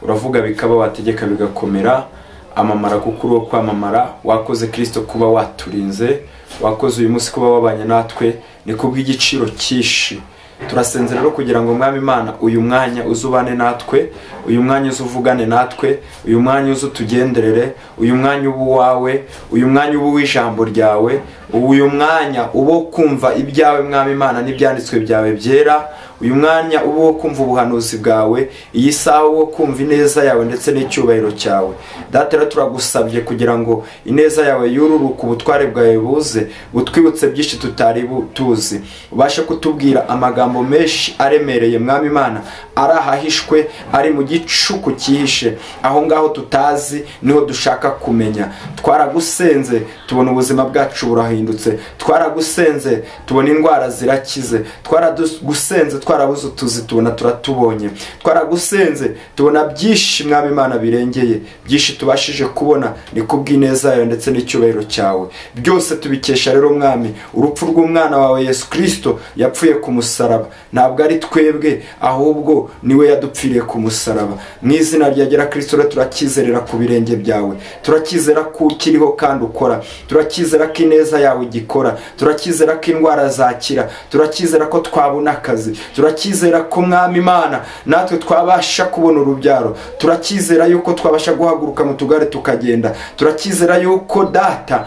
uravuga bikaba, wategeka bigakomera. Amamara kuko uri kwamamara. Wakoze Kristo kuba waturinze, wakoze uyu munsi kuba wabanye natwe, ni kubw'igiciro cyinshi. Turasenze rero kugira ngo Mwami Imana uyu mwanya uzubane natwe, uyu mwanya uzuvugane natwe, uyu mwanya uzutugenderere, uyu mwanya ubu wawe, uyu mwanya ubu w'ijambo ryawe, uyu mwanya ubo kumva ibyawe Mwami Imana n'ibyanditswe byawe byera, uyu mwanya ubo wo kumva ubuhanuzi bwawe, iyi saha wo kumva ineza yawe ndetse n'icyubahiro cyawe. Data rero turagusabye kugira ngo ineza yawe yururuke, ubutware bwawe buze butwibutse byinshi tutari tuzi, ubashe kutubwira amagambo menshi aremereye Mwami Imana, arahahishwe, ari mu gicuku cyihishe, aho ngaho tutazi niho dushaka kumenya. Twaragusenze tubona ubuzima bwacu burahindutse, twaragusenze tubona indwara zirakize, twaragusenze twarabuze utuzi tubona turatubonye, twaragusenze tubona byinshi Mwami Imana birengeye, byinshi tubashije kubona ni kubw'ineza yawe ndetse n'icyubahiro cyawe. Byose tubikesha rero Mwami urupfu rw'umwana wawe Yesu Kristo yapfuye ku musaraba. Ntabwo ari twebwe ahubwo niwe yadupfiriye ku musaraba. Mu izina rya Kristo rero turakizerera ku birenge byawe, turakizera ko ukiriho kandi ukora, turakizera ko ineza yawe igikora, turakizera ko indwara zakira, turakizera ko twabona akazi, turakizera ko Mwami Imana natwe twabasha kubona urubyaro, turakizera yuko twabasha guhaguruka mu tugare tukagenda, turakizera yuko Data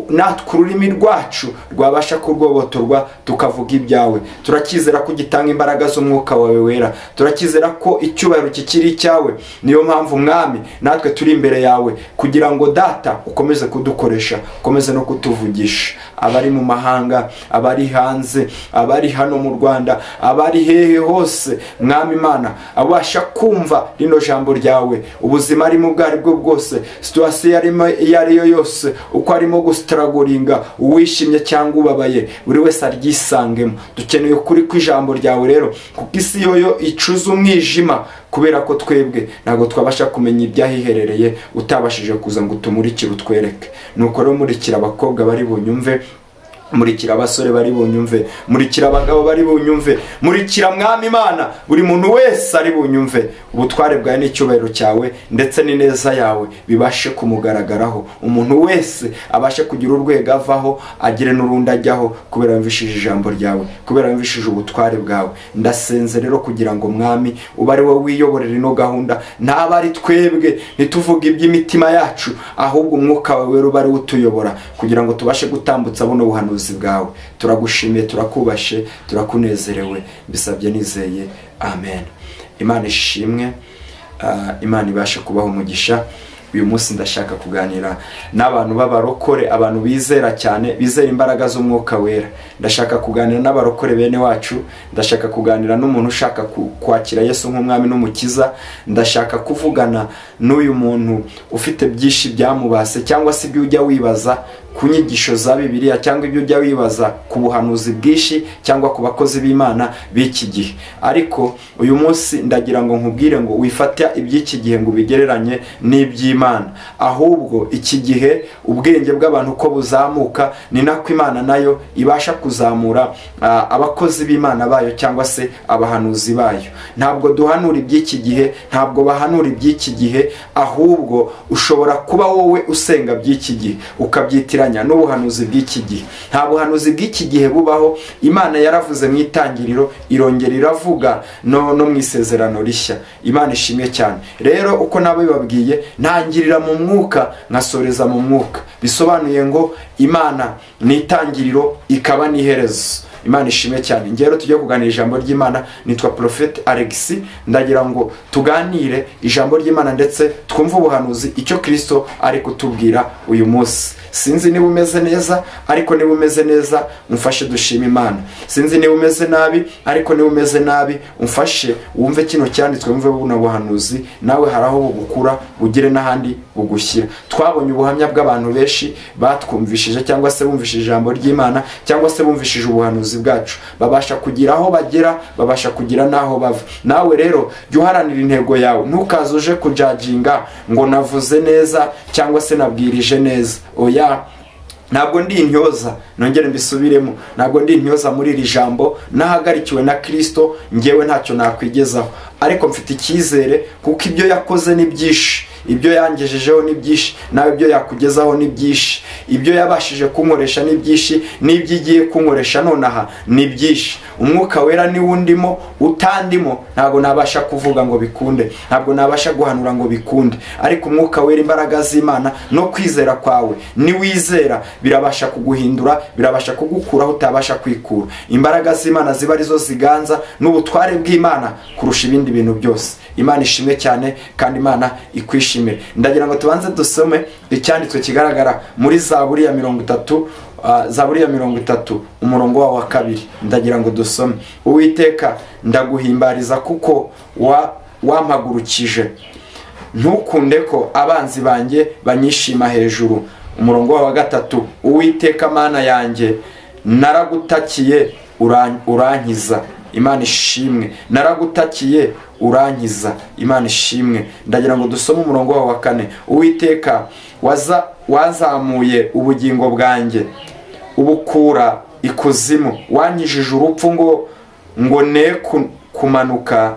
natwe ururimi rwacu rwabasha kurwobotorwa tukavuga ibyawe, turakizera ko gitanga imbaraga z'umwuka wawe wera, turakizera ko icyubahiro kikiri cyawe. Niyo mpamvu Mwami natwe turi imbere yawe kugira ngo Data ukomeze kudukoresha, ukomeze no kutuvugisha. Abari mu mahanga, abari hanze, abari hano mu Rwanda, abari hehe hose Mwami Imana abasha kumva rino jambo ryawe, ubuzima arimo bwari bwo bwose, situation yarimo iyo ariyo yose, uko arimo gustragoringa, uwishimye cyangwa ubabaye, buri wese aryisangemo. Dukeneye ukuri kw'ijambo ryawe rero, kuko isi yoyo icuza umwijima, kubera ko twebwe ntabwo twabasha kumenya ibyahiherereye utabashije kuza ngo utumurikire utwereke. Nuko rero murikira abakobwa bari bunyumve, murikira abasore bari bunyumve, murikira abagabo bari bunyumve, murikira Mwami Imana buri muntu wese ari bunyumve. Ubutware bwawe n'icyubahiro cyawe ndetse n'ineza yawe bibashe kumugaragaraho, umuntu wese abashe kugira urwego avaho agire n'urundi ajyaho, kubera yumvishije ijambo ryawe, kubera yumvishije ubutware bwawe. Ndasenze rero kugira ngo Mwami ube ari wowe wiyoborera ino gahunda, ntaba ari twebwe ntituvuge iby'imitima yacu, ahubwo umwuka wawe wera ube ari utuyobora kugira ngo tubashe gutambutsa buno buhanuzi bwawe. Turagushimiye, turakubashe, turakunezerewe, bisabye nizeye, amen. Imana ishimwe, Imana ibashe kubaho umugisha. Uyu munsi ndashaka kuganira n'abantu b'abarokore, abantu bizera cyane, bizera imbaraga z'umwuka wera. Ndashaka kuganira n'abarokore bene wacu, ndashaka kuganira n'umuntu ushaka kwakira Yesu nk'umwami n'umukiza, ndashaka kuvugana n'uyu muntu ufite byinshi byamubase, cyangwa se ibyo ujya wibaza ku nyigisho za Bibiliya, cyangwa ibyo ujya wibaza ku buhanuzi bwinshi, cyangwa ku bakozi b'Imana b'iki gihe. Ariko uyu munsi ndagira ngo nkubwire ngo wifate iby'iki gihe ngo bigereranye n'iby'Imana, ahubwo iki gihe ubwenge bw'abantu ko buzamuka, ni nako Imana nayo ibasha kuzamura abakozi b'Imana bayo cyangwa se abahanuzi bayo. Ntabwo duhanura iby'iki gihe, ntabwo bahanura iby'iki gihe, ahubwo ushobora kuba wowe usenga by'iki gihe ukabyitiranya n'ubuhanuzi bw'iki gihe. Nta buhanuzi bw'iki gihe bubaho. Imana yaravuze mu itangiriro, irongera iravuga no mu isezerano rishya. Imana ishimwe cyane. Rero uko nabibabwiye, ntangirira mu mwuka nkasoreza mu mwuka, bisobanuye ngo Imana ni itangiriro ikaba n'iherezo. Imana ishimwe cyane. Ngero tujye kuganira ijambo ry'Imana. Nitwa Prophet Alex, ndagira ngo tuganire ijambo ry'Imana ndetse twumve ubuhanuzi icyo Kristo ari kutubwira uyu munsi. Sinzi niba umeze neza, ariko niba umeze neza umfashe dushima Imana. Sinzi niba umeze nabi, ariko niba umeze nabi umfashe wumve kino cyanditswe, wumve buno buhanuzi, nawe haraho bugukura bugire n'ahandi bugushyira. Twabonye ubuhamya bw'abantu benshi batwumvishije, cyangwa se bumvishije ijambo ry'Imana, cyangwa se bumvishije ubuhanuzi bwacu, babasha kugira aho bagera, babasha kugira naho bava. Nawe rero jya uharanira intego yawe, ntukaze uje kujajinga ngo navuze neza cyangwa se nabwirije neza. Oya, ntabwo ndi intyoza, nongere mbisubiremo, ntabwo ndi intyoza muri iri jambo, nahagarikiwe na Kristo, ngewe ntacyo nakwigezaho, ariko mfite icyizere kuko ibyo yakoze ni byinshi, ibyo yangejejeho ni byinshi, nawe ibyo yakugezaho ni byinshi, ibyo yabashije kunkoresha ni byinshi, n'ibyo igiye kunkoresha nonaha ni byinshi. Umwuka wera ni wundimo, utandimo ntabwo nabasha kuvuga ngo bikunde, ntabwo nabasha guhanura ngo bikunde, ariko umwuka wera, imbaraga z'Imana no kwizera kwawe, ni wizera birabasha kuguhindura, birabasha kugukuraho utabasha kwikura. Imbaraga z'Imana ziba arizo ziganza n'ubutware bw'Imana kurusha ibindi bintu byose. Imana ishimwe cyane kandi Imana ikwishimire. Ndagira ngo tubanze dusome icyanditswe kigaragara muri Zaburi ya 30, Zaburi ya 30 umurongo wa 2. Ndagira ngo dusome. Uwiteka ndaguhimbariza kuko wampagurukije, ntukunde ko abanzi banjye banyishima hejuru. Umurongo wa 3. Uwiteka Mana yanjye naragutakiye urankiza. Imana ishimwe. Naragutakiye urankiza. Imana ishimwe. Ndagira ngo dusome umurongo wa 4. Uwiteka wazamuye ubugingo bwanjye ubukura ikuzimu, wankijije urupfu ngo ne kumanuka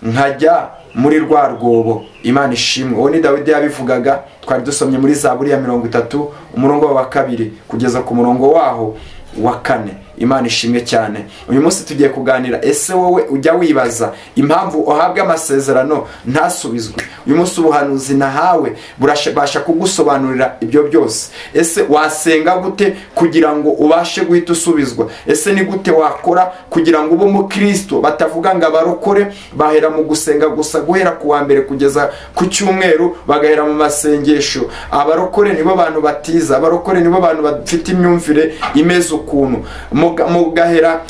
nkajya muri rwa rwobo. Imana ishimwe. Uwo ni Dawidi yabivugaga, twari dusomye muri Zaburi ya 30 umurongo wa 2 kugeza ku murongo waho wa 4. Imana ishimwe cyane. Uyu munsi tugiye kuganira, ese wowe ujya wibaza impamvu uhabwa amasezerano ntasubizwe? Uyu munsi ubuhanuzi nahawe burasha kugusobanurira ibyo byose. Ese wasenga gute kugira ngo ubashe guhita usubizwa? Ese ni gute wakora kugira ngo ube umukristo? Batavuga ngo abarokore bahera mu gusenga gusa guhera ku wa mbere kugeza ku cyumweru, bagahera mu masengesho. Abarokore nibo bantu batiza, abarokore nibo bantu bafite imyumvire imeze ukuntu. Mugahera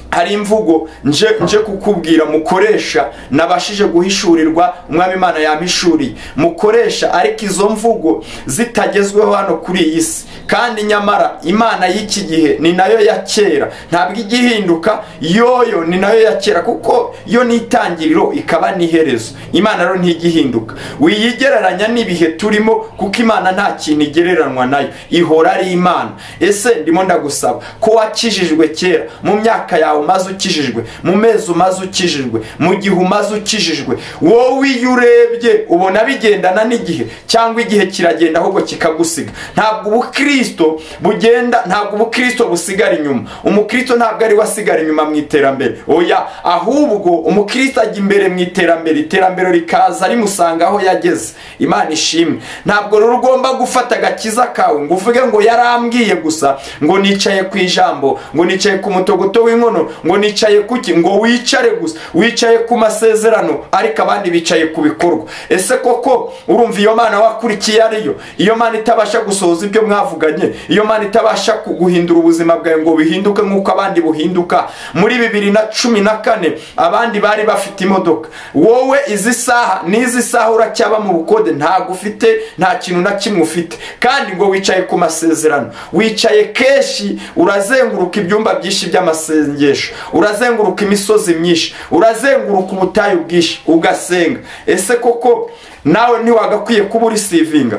hari imvugo nje kukubwira mukoresha nabashije guhishurirwa, umwami Imana yampishuriye mukoresha, ariko izo mvugo zitagezweho hano kuri iyi si. Kandi nyamara Imana y'iki gihe ni nayo ya kera, ntabwo igihinduka, yoyo ni nayo ya kera, kuko yo ni itangiriro ikaba n'iherezo. Imana rero ntigihinduka. Wiyigereranya n'ibihe turimo, kuko Imana nta kintu igereranwa nayo, ihora ari Imana. Ese ndimo ndagusaba ko wakijijwe kera, mu myaka yawe umaze ukijijwe, mu mezi umaze ukijijwe, mu gihe umaze ukijijwe, wowe iyo urebye ubona bigendana n'igihe, cyangwa igihe kiragenda ahubwo kikagusiga. Ntabwo ubukristo bugenda, ntabwo ubukristo busigara inyuma. Umukristo ntabwo ari wasigara inyuma mu iterambere, oya, ahubwo umukristo ajya imbere mu iterambere, iterambere rikaza rimusanga aho yageze. Imana ishimwe. Ntabwo rero ugomba gufata agakiza kawe ngo uvuge ngo yarambwiye gusa, ngo nicaye ku ijambo, ngo nicaye ku mutogoto w'inkono, ngo nicaye kuki, ngo wicare gusa, wicaye ku masezerano ariko abandi bicaye ku bikorwa. Ese koko urumva iyo Mana wakurikiye ariyo? Iyo Mana itabasha gusohoza ibyo mwavuganye, iyo Mana itabasha kuguhindura ubuzima bwawe ngo bihinduke nk'uko abandi buhinduka? Muri 2014 abandi bari bafite imodoka, wowe izi saha n'izi saha uracyaba mu bukode, ntago ufite, nta kintu na kimwe ufite, kandi ngo wicaye ku masezerano. Wicaye keshi, urazenguruka ibyumba byinshi by'amasengesho, urazenguruka imisozi myinshi, urazenguruka ubutayu bwinshi ugasenga. Ese koko nawe ntiwagakwiye kuba uri sivinga?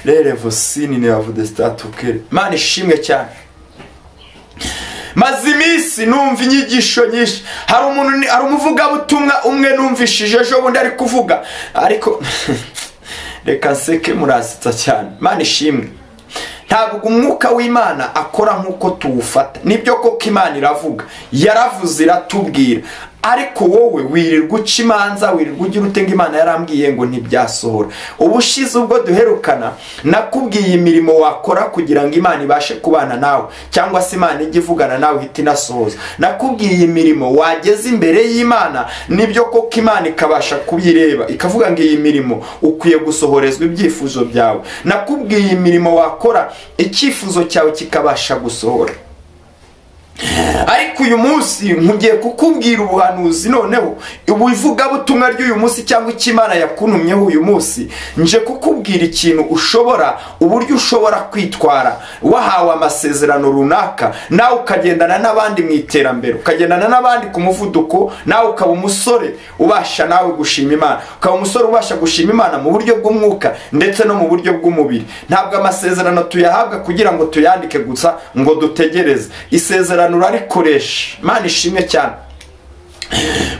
Rere vosini ne avude statukere. Imana ishimwe cyane. Maze iminsi numva inyigisho nyinshi, hari umuvugabutumwa umwe numvishije ejo bundi ari kuvuga, ariko reka nseke murasitsa cyane. Imana ishimwe. Ntabwo umwuka w'Imana akora nk'uko tuwufata. Nibyo koko Imana iravuga, yaravuze iratubwira, ariko wowe wirirwa uca imanza, wirirwa ugira ute ngo Imana yarambwiye ngo ntibyasohora. Ubushize ubwo duherukana nakubwiye imirimo wakora kugira ngo Imana ibashe kubana nawe, cyangwa se Imana ijye ivugana nawe ihita inasohoza. Nakubwiye imirimo wageze imbere y'Imana, nibyo koko Imana ikabasha kubireba ikavuga ngo iyi mirimo ukwiye gusohorezwa ibyifuzo byawe. Nakubwiye imirimo wakora icyifuzo cyawe kikabasha gusohora. ariko uyu munsi nkugiye kukubwira ubuhanuzi noneho ubuvugabutumwa ry'uyu munsi cyangwa icyo Imana yakuntumyeho uyu munsi. nje kukubwira ikintu ushobora, uburyo ushobora kwitwara wahawe amasezerano runaka, nawe ukagendana n'abandi mu iterambere, ukagendana n'abandi ku muvuduko, nawe ukaba umusore ubasha nawe gushima Imana, ukaba umusore ubasha gushima Imana mu buryo bw'umwuka ndetse no mu buryo bw'umubiri. Ntabwo amasezerano tuyahabwa kugira ngo tuyandike gusa ngo dutegereze, isezerano urarikoresha. Imana ishimwe cyane.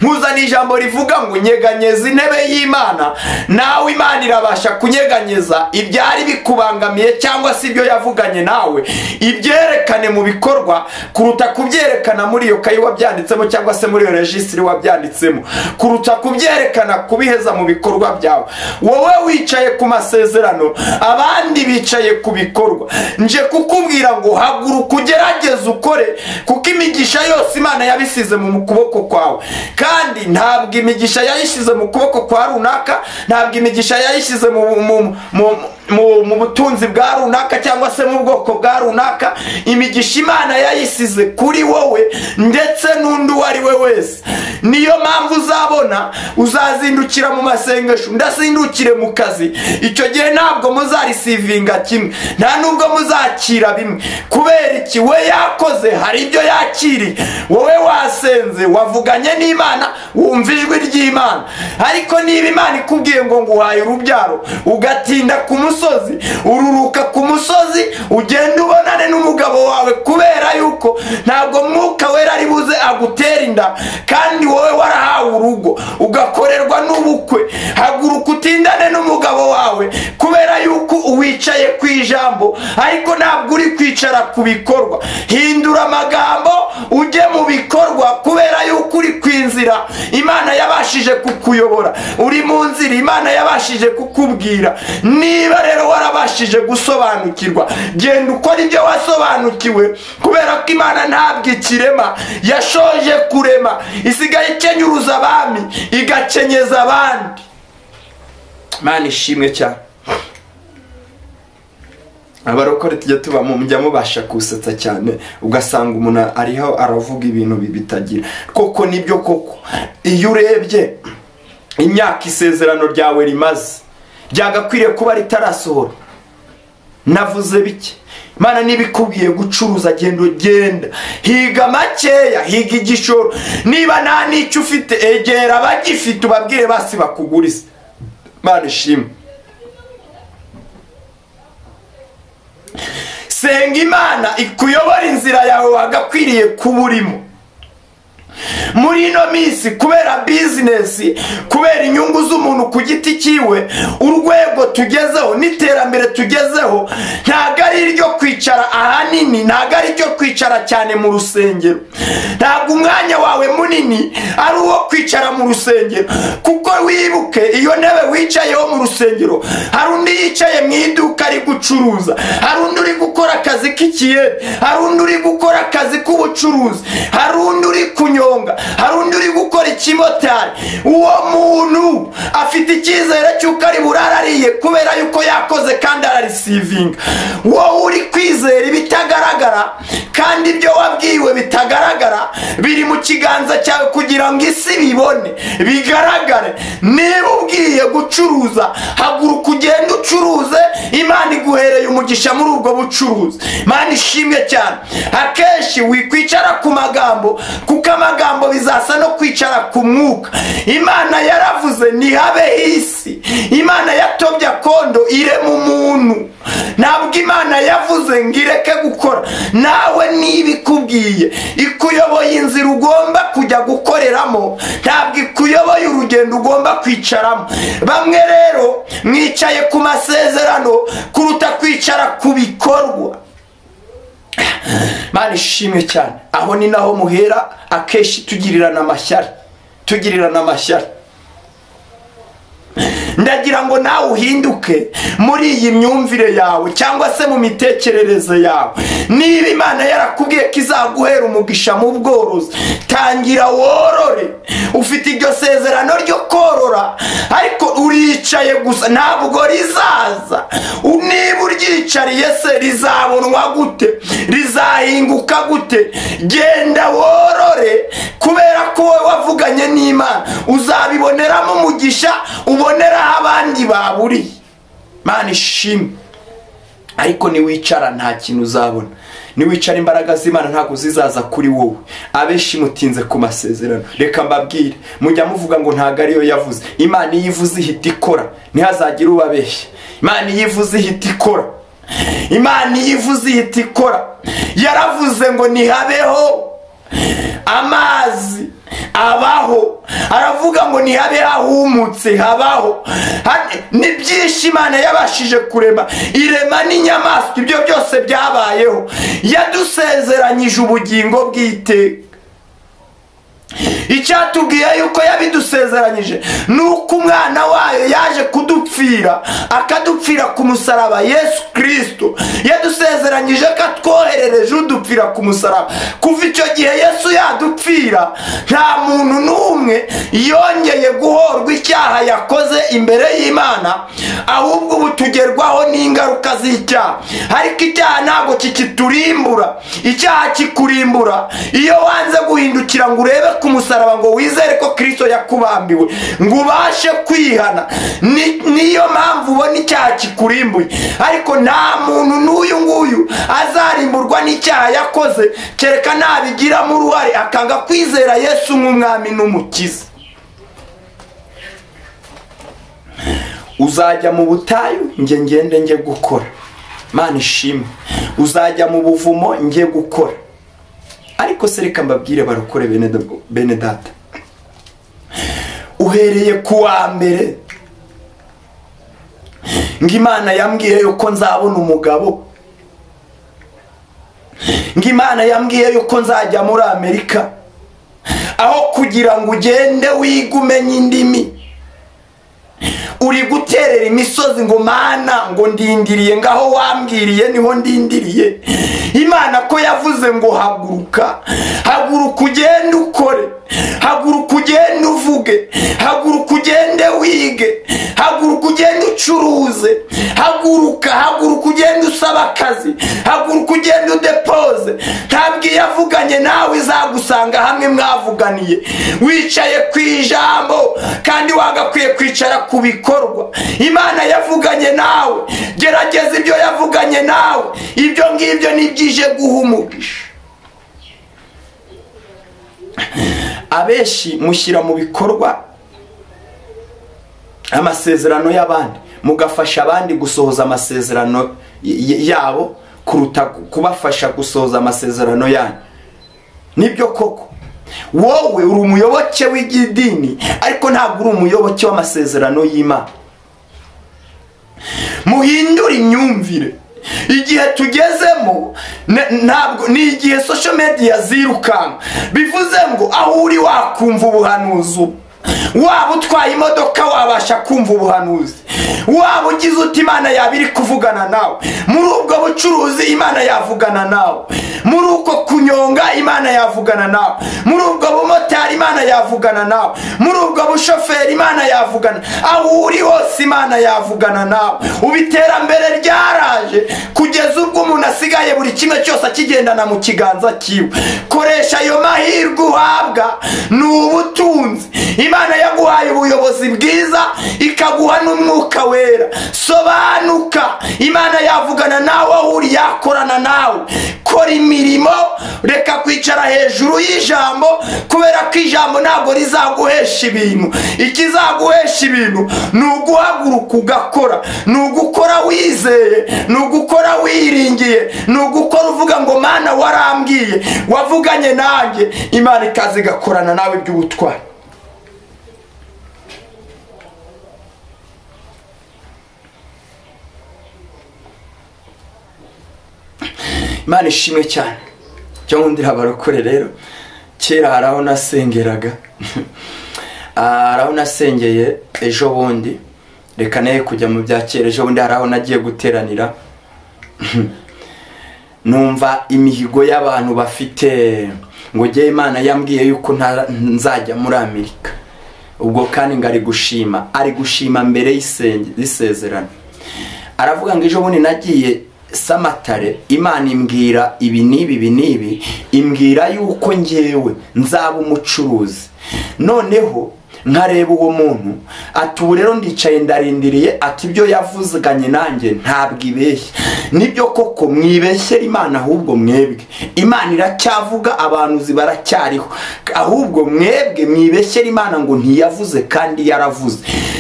Nkuzana ijambo rivuga ngo nyeganyeza intebe y'Imana, nawe Imana irabasha kunyeganyeza ibyari bikubangamiye cyangwa se ibyo yavuganye nawe, ibyerekane mu bikorwa kuruta kubyerekana muri iyo kayi wabyanditsemo cyangwa se muri iyo registre wabyanditsemo, kuruta kubyerekana kubiheza mu bikorwa byawe. Wowe wicaye ku masezerano, abandi bicaye ku bikorwa. nje kukubwira ngo haguruka ugerageze ukore, kuko imigisha yose Imana yabisize mu kuboko kwawe. Kandi ntabwo imigisha yayishize mu kuboko kwa runaka, ntabwo imigisha yayishize mu butunzi bwa runaka cyangwa se mu bwoko bwa runaka. Imigisha Imana yayisize kuri wowe ndetse n'undi uwo ari we wese. niyo mpamvu uzabona uzazindukira mu masengesho, ndasindukire mu kazi, icyo gihe ntabwo muzarisivinga kimwe, nta nubwo muzakira bimwe. Kubera iki? we yakoze hari ibyo yakiriye, wowe wasenze wavuganye n'Imana, wumva ijwi ry'Imana. ariko niba Imana ikubwiye ngo nguhaye urubyaro, ugatinda ku musozi, ururuka ku musozi, ugenda ubonane n'umugabo wawe, kubera yuko ntabwo Mwuka Wera ari buze agutera inda, kandi wowe warahawe urugo ugakorerwa n'ubukwe. haguruka utindane n'umugabo wawe, kubera yuko uwicaye ku ijambo ariko ntabwo uri kwicara ku bikorwa. hindura amagambo ujye mu bikorwa, kubera yuko uri ku inzira Imana yabashije kukuyobora, uri mu nzira Imana yabashije kukubwira. niba rero warabashije gusobanukirwa, genda ukora ibyo wasobanukiwe, kubera ko Imana ntabwo ikirema, yashoje kurema, isigaye ikenyuruza abami igakenyeza abandi. Imana ishimwe cyane. abarokore tujya tubamo mujya mubasha kusetsa cyane, ugasanga umuntu ariho aravuga ibintu bitagira koko. nibyo koko, iyo urebye imyaka isezerano ryawe rimaze, ryagakwiriye kuba ritarasohora. navuze bike. Imana nibikubwiye gucuruza, genda higa makeya, higa igishoro. niba nta n'icyo ufite, egera abagifite ubabwire basi bakugurize. Imana ishimwe. senga Imana ikuyobora inzira yawe wagakwiriye kuba urimo muri ino minsi, kubera bizinesi, kubera inyungu z'umuntu ku giti cyiwe. urwego tugezeho n'iterambere tugezeho ntabwo ari iryo kwicara ahanini, ntabwo ari iryo kwicara cyane mu rusengero. ntabwo umwanya wawe munini ari uwo kwicara mu rusengero, kuko wibuke iyo ntebe wicayeho mu rusengero, hari undi yicaye mu iduka ari gucuruza, hari undi uri gukora akazi k'ikiyede, hari undi uri gukora akazi k'ubucuruzi, hari undi uri kunyonga, hari undi uri gukora ikimotari. uwo muntu afite icyizere cy'uko ari burarariye, kubera yuko yakoze kandi ararisivinga. wowe uri kwizera ibitagaragara, kandi ibyo wabwiwe bitagaragara biri mu kiganza cyawe kugira ngo isi bibone bigaragare. niba ubwiye gucuruza, haguruka ugende ucuruze, Imana iguhereye umugisha muri ubwo bucuruzi. Imana ishimwe cyane. akenshi wikwicara ku magambo, kuko amagambo bizasa no kwicara ku mwuka. Imana yaravuze ntihabeho isi. Imana yatobye akondo irema umuntu. ntabwo Imana yavuze ngo ireke gukora. nawe niba ikubwiye, ikuyoboye inzira ugomba kujya gukoreramo, ntabwo ikuyoboye urugendo ugomba kwicaramo. bamwe rero mwicaye ku masezerano kuruta kwicara ku bikorwa. Imana ishimwe cyane. aho ni naho muhera akenshi tugirirana amashyari. ndagira ngo nawe uhinduke muri iyi myumvire yawe cyangwa se mu mitekerereze yawe. niba Imana yarakubwiye ko izaguhera umugisha mu bworozi, tangira worore ufite iryo sezerano ryo korora, ariko uricaye gusa, ntabwo rizaza. Niba uryicariye se rizabonwa gute? Rizahinguka gute? Genda worore, kubera ko wowe wavuganye n'Imana, uzabiboneramo umugisha, uboneraho abandi baburiye. Mana ishimwe. Ariko niwicara nta kintu uzabona. Niwicara imbaraga z'Imana ntabwo zizaza kuri wowe. Abenshi mutinze ku masezerano. Reka mbabwire, mujya muvuga ngo ntago ariyo yavuze. Imana yivuze ihita ikora, ntihazagire ubabeshya. Imana yivuze ihita ikora. Imana yivuze ihita ikora. Yaravuze ngo nihabeho amazi, abaho. Aravuga ngo nihabe hahumutse, habaho. Ni byinshi Imana yabashije kurema, irema n'inyamaswa, ibyo byose byabayeho. Yadusezeranyije ubugingo bw'iteka. Icyatubwiye yuko yabidusezeranyije nuko umwana wayo yaje kudupfira, akadupfira ku musaraba. Yesu Kristo yadusezeranyije ko atwoherereje udupfira ku musaraba. Kuva icyo gihe Yesu yadupfira, nta muntu n'umwe yongeye guhorwa icyaha yakoze imbere y'Imana, ahubwo ubu tugerwaho n'ingaruka z'icyaha. Ariko icyaha ntabwo kikiturimbura. Icyaha kikurimbura iyo wanze guhindukira ngo urebe ku musaraba, ngo wizere ko Kristo yakubambiwe, ngo ubashe kwihana. Niyo mpamvu ubona icyaha kikurimbuye. Ariko nta muntu n'uyu nguyu azarimburwa n'icyaha yakoze, kereka nabigiramo uruhare akanga kwizera Yesu nk'umwami n'umukiza. Uzajya mu butayu, njye ngende njye gukora. Mana ishimwe. Uzajya mu buvumo, njye gukora. Ariko se reka mbabwire barokore bene data, uhereye ku wa mbere ngo Imana yambwiye yuko nzabona umugabo, ngo Imana yambwiye yuko nzajya muri Amerika, aho kugira ngo ugende wiga umenye indimi, uri guterera imisozi ngo Mana ngo ndindiriye, ngaho wambwiriye niho ndindiriye. Imana ko yavuze ngo haguruka, haguruka ugende ukore, haguruka ugende uvuge, haguruka ugende wige, haguruka ugende ucuruze, haguruka ugende usaba akazi, haguruka ugende udepoze. Ntabwo yavuganye nawe izagusanga hamwe mwavuganiye. Wicaye ku ijambo kandi wagakwiye kwicara ku bikorwa. Imana yavuganye nawe, gerageza ibyo yavuganye nawe. Ibyo ngibyo nibyije guha umugisha. Abenshi mushyira mu bikorwa amasezerano y'abandi, mugafasha abandi gusohoza amasezerano yabo kuruta kubafasha gusohoza amasezerano yanyu. Nibyo koko, wowe uri umuyoboke w'idini, ariko ntabwo uri umuyoboke w'amasezerano y'Imana. Muhindura imyumvire. Igihe tugezemo ntabwo ni igihe social media zirukanka. Bivuze ngo aho uri wakumva ubuhanuzi, waba utwaye imodoka wabasha kumva ubuhanuzi, waba ugize uti Imana yabiri kuvugana nawe, muri ubwo bucuruzi Imana yavugana nawe, muri uko kunyonga Imana yavugana nawe, muri ubwo bumotari Imana yavugana nawe, muri ubwo bushoferi Imana yavugana. Aho uri hose Imana yavugana nawe. Ubiterambere ryaraje kugeza ubwo umuntu asigaye buri kimwe cyose akigendana mu kiganza kiwe. Koresha ayo mahirwe uhabwa, ni ubutunzi. Imana yaguhaye ubuyobozi bwiza, ikaguha n'umwuka wera. Sobanuka, Imana yavugana nawe aho uri, yakorana nawe. Kora imirimo, reka kwicara hejuru y'ijambo, kubera ko ijambo ntabwo rizaguhesha ibintu. Ikizaguhesha ibintu ni uguhaguruka ugakora, ni ugukora wizeye, ni ugukora wiringiye, ni ugukora uvuga ngo Mana warambwiye, wavuganye nanjye. Imana ikaza igakorana nawe by'ubutwari. Imana ishimwe cyane. Cyo nkundira abarokore rero, kera haraho nasengeraga, haraho nasengeye ejo bundi, reka naye kujya mu bya kera. Ejo bundi haraho nagiye guteranira, numva imihigo y'abantu bafite ngo jye Imana yambwiye yuko nzajya muri Amerika. Ubwo kandi ngo ari gushima mbere y'isezerano. Aravuga ngo ejo bundi nagiye Samatare, Imana imbwira ibi n'ibi, imbwira yuko njyewe nzaba umucuruzi. Noneho nkareba uwo muntu ati ubu rero ndicaye ndarindiriye, ati ibyo yavuzganye nanjye ntabwo ibeshye. Nibyo koko mwibeshyera Imana, ahubwo mwebwe Imana iracyavuga, abantu baracyariho, ahubwo mwebwe mwibeshyera Imana ngo ntiyavuze kandi yaravuze.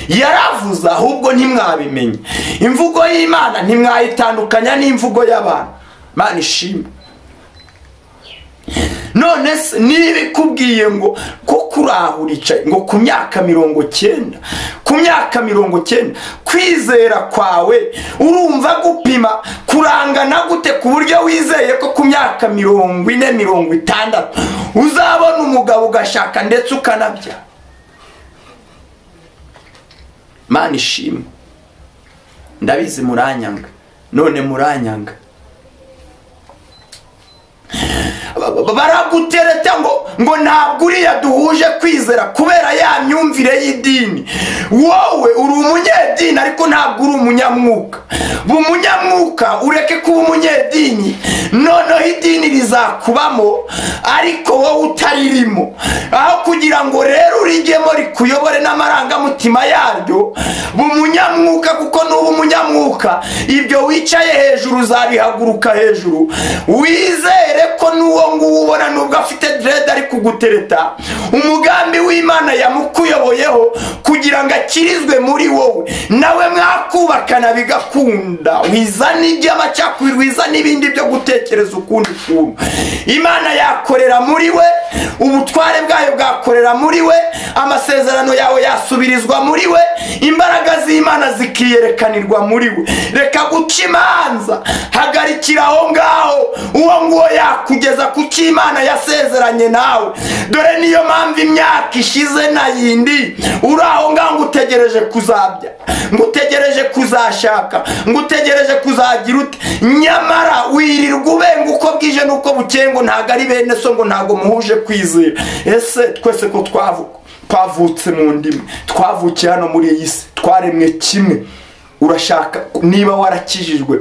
Yaravuze ahubwo ntimwabimenye. Imvugo y'Imana ntimwayitandukanya n'imvugo y'abantu. Imana ishimwe. None se nibikubwiye ngo kuko urahuricaye ngo ku myaka 90 kwizera kwawe urumva gupima kurangana gute ku buryo wizeye ko ku myaka 40-50 uzabona umugabo ugashaka ndetse ukanabya? Imana ishimwe. Ndabizi muranyanga, none muranyanga. Baragutereta ngo ntabwo uriya duhuje kwizera kubera ya myumvire y'idini. Wowe uri umunyedini ariko ntabwo uri umunyamwuka. Umunyamwuka ureke kuba umunyedini, noneho idini rizakubamo ariko wowe utaririmo. Aho kugira ngo rero urigemo rikuyobore n'amarangamutima yaryo, umunyamwuka, kuko n'ubu umunyamwuka ibyo wicaye hejuru uzabihaguruka hejuru. Wizere ko n'uwo nguwo ubona nubwo afite dread ari kugutereta, umugambi w'Imana yamukuyoboyeho kugira ngo akirizwe muri wowe, nawe mwakubakana bigakunda. Wizana iby'amacakubiri, wizana ibindi byo gutekereza ukundi kuntu. Imana yakorera muri we, ubutware bwayo bwakorera muri we, amasezerano yawe yasubirizwa muri we, imbaraga z'Imana zikiyerekanirwa muri we. Reka guca imanza, hagarikira aho ngaho. Uwo nguwo yakugeza ku cy'Imana yasezeranye nawe. Dore niyo mpamvu imyaka ishize na yindi uri aho ngaho utegereje kuzabya, ngo utegereje kuzashaka, ngo utegereje kuzagira ute. Nyamara wirirwa ubenga uko bwije nuko bukeye ngo ntago ari bene so, ngo ntago muhuje kwizera. Ese twese ko twavutse mu ndimi, twavukiye hano muri iyi si, twaremwe kimwe. Urashaka niba warakijijwe,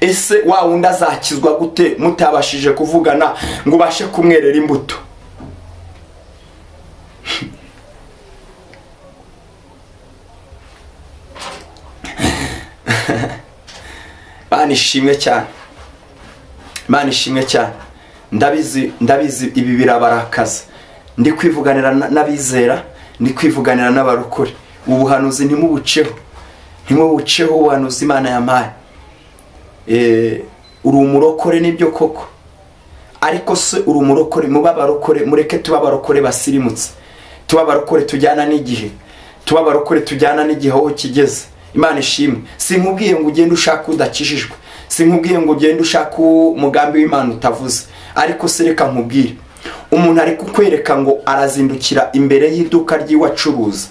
ese wa wundi azakizwa gute mutabashije kuvugana ngo ubashe kumwerera imbuto? Imana ishimwe cyane. Imana ishimwe cyane. Ndabizi ibi birabarakaza. Ndi kwivuganira n'abizera, ndi kwivuganira n'abarokore. Ubuhanuzi ntimubuceho ubuhanuzi Imana yamaye. Uri umurokore nibyo koko, ariko se uri umurokore muba barokore, mureke tuba barokore basirimutse, tuba barokore tujyana n'igihe, tuba barokore tujyana n'igihe aho kigeze. Imana ishimwe. Sinkubwiye ngo ugende ushaka udakijijwe, sinkubwiye ngo ugende ushaka umugambi w'Imana utavuze, ariko se reka nkubwire, umuntu ari kukwereka ngo arazindukira imbere y'iduka ry'iwacuruza,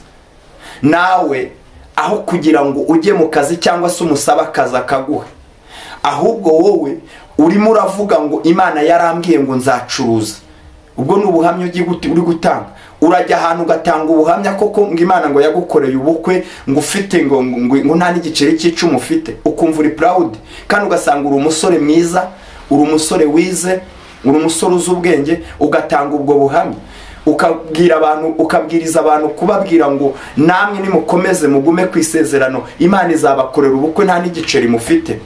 nawe aho kugira ngo ujye mu kazi cyangwa se umusaba akazi akaguha, ahubwo wowe urimo uravuga ngo Imana yarambwiye ngo nzacuruza. Ubwo n'ubuhamya uri gutanga. Urajya ahantu ugatanga ubuhamya koko ngo Imana ngo yagukoreye ubukwe, ngo ufite ngo nta n'igiceri cy'icumi ufite, ukumva uri proud, kandi ugasanga uri umusore mwiza, uri umusore wize, uri umusore uzi ubwenge, ugatanga ubwo buhamya, ukabwiriza abantu kubabwira ngo namwe nimukomeze mugume ku isezerano, Imana izabakorera ubukwe nta n'igiceri mufite.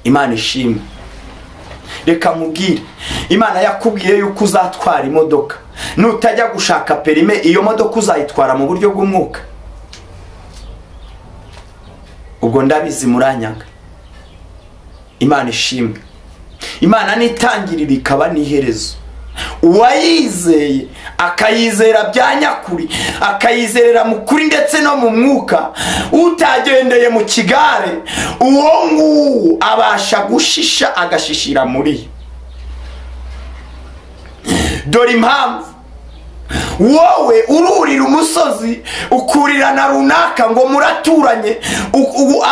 Imana ishimwe. Reka nkubwire, Imana yakubwiye yuko uzatwara imodoka, nutajya gushaka perime iyo modoka uzayitwara mu buryo bw'umwuka. Ubwo ndabizi muranyanga. Imana ishimwe. Imana nitangirira ikaba n'iherezo. Uwayizeye akayizera bya nyakuri, akayizerera mu kuri ndetse no mu mwuka, utagendeye mu kigare, uwo nguwo abasha gushisha agashishira muri. Dore impamvu wowe ururira umusozi ukurira na runaka ngo muraturanye,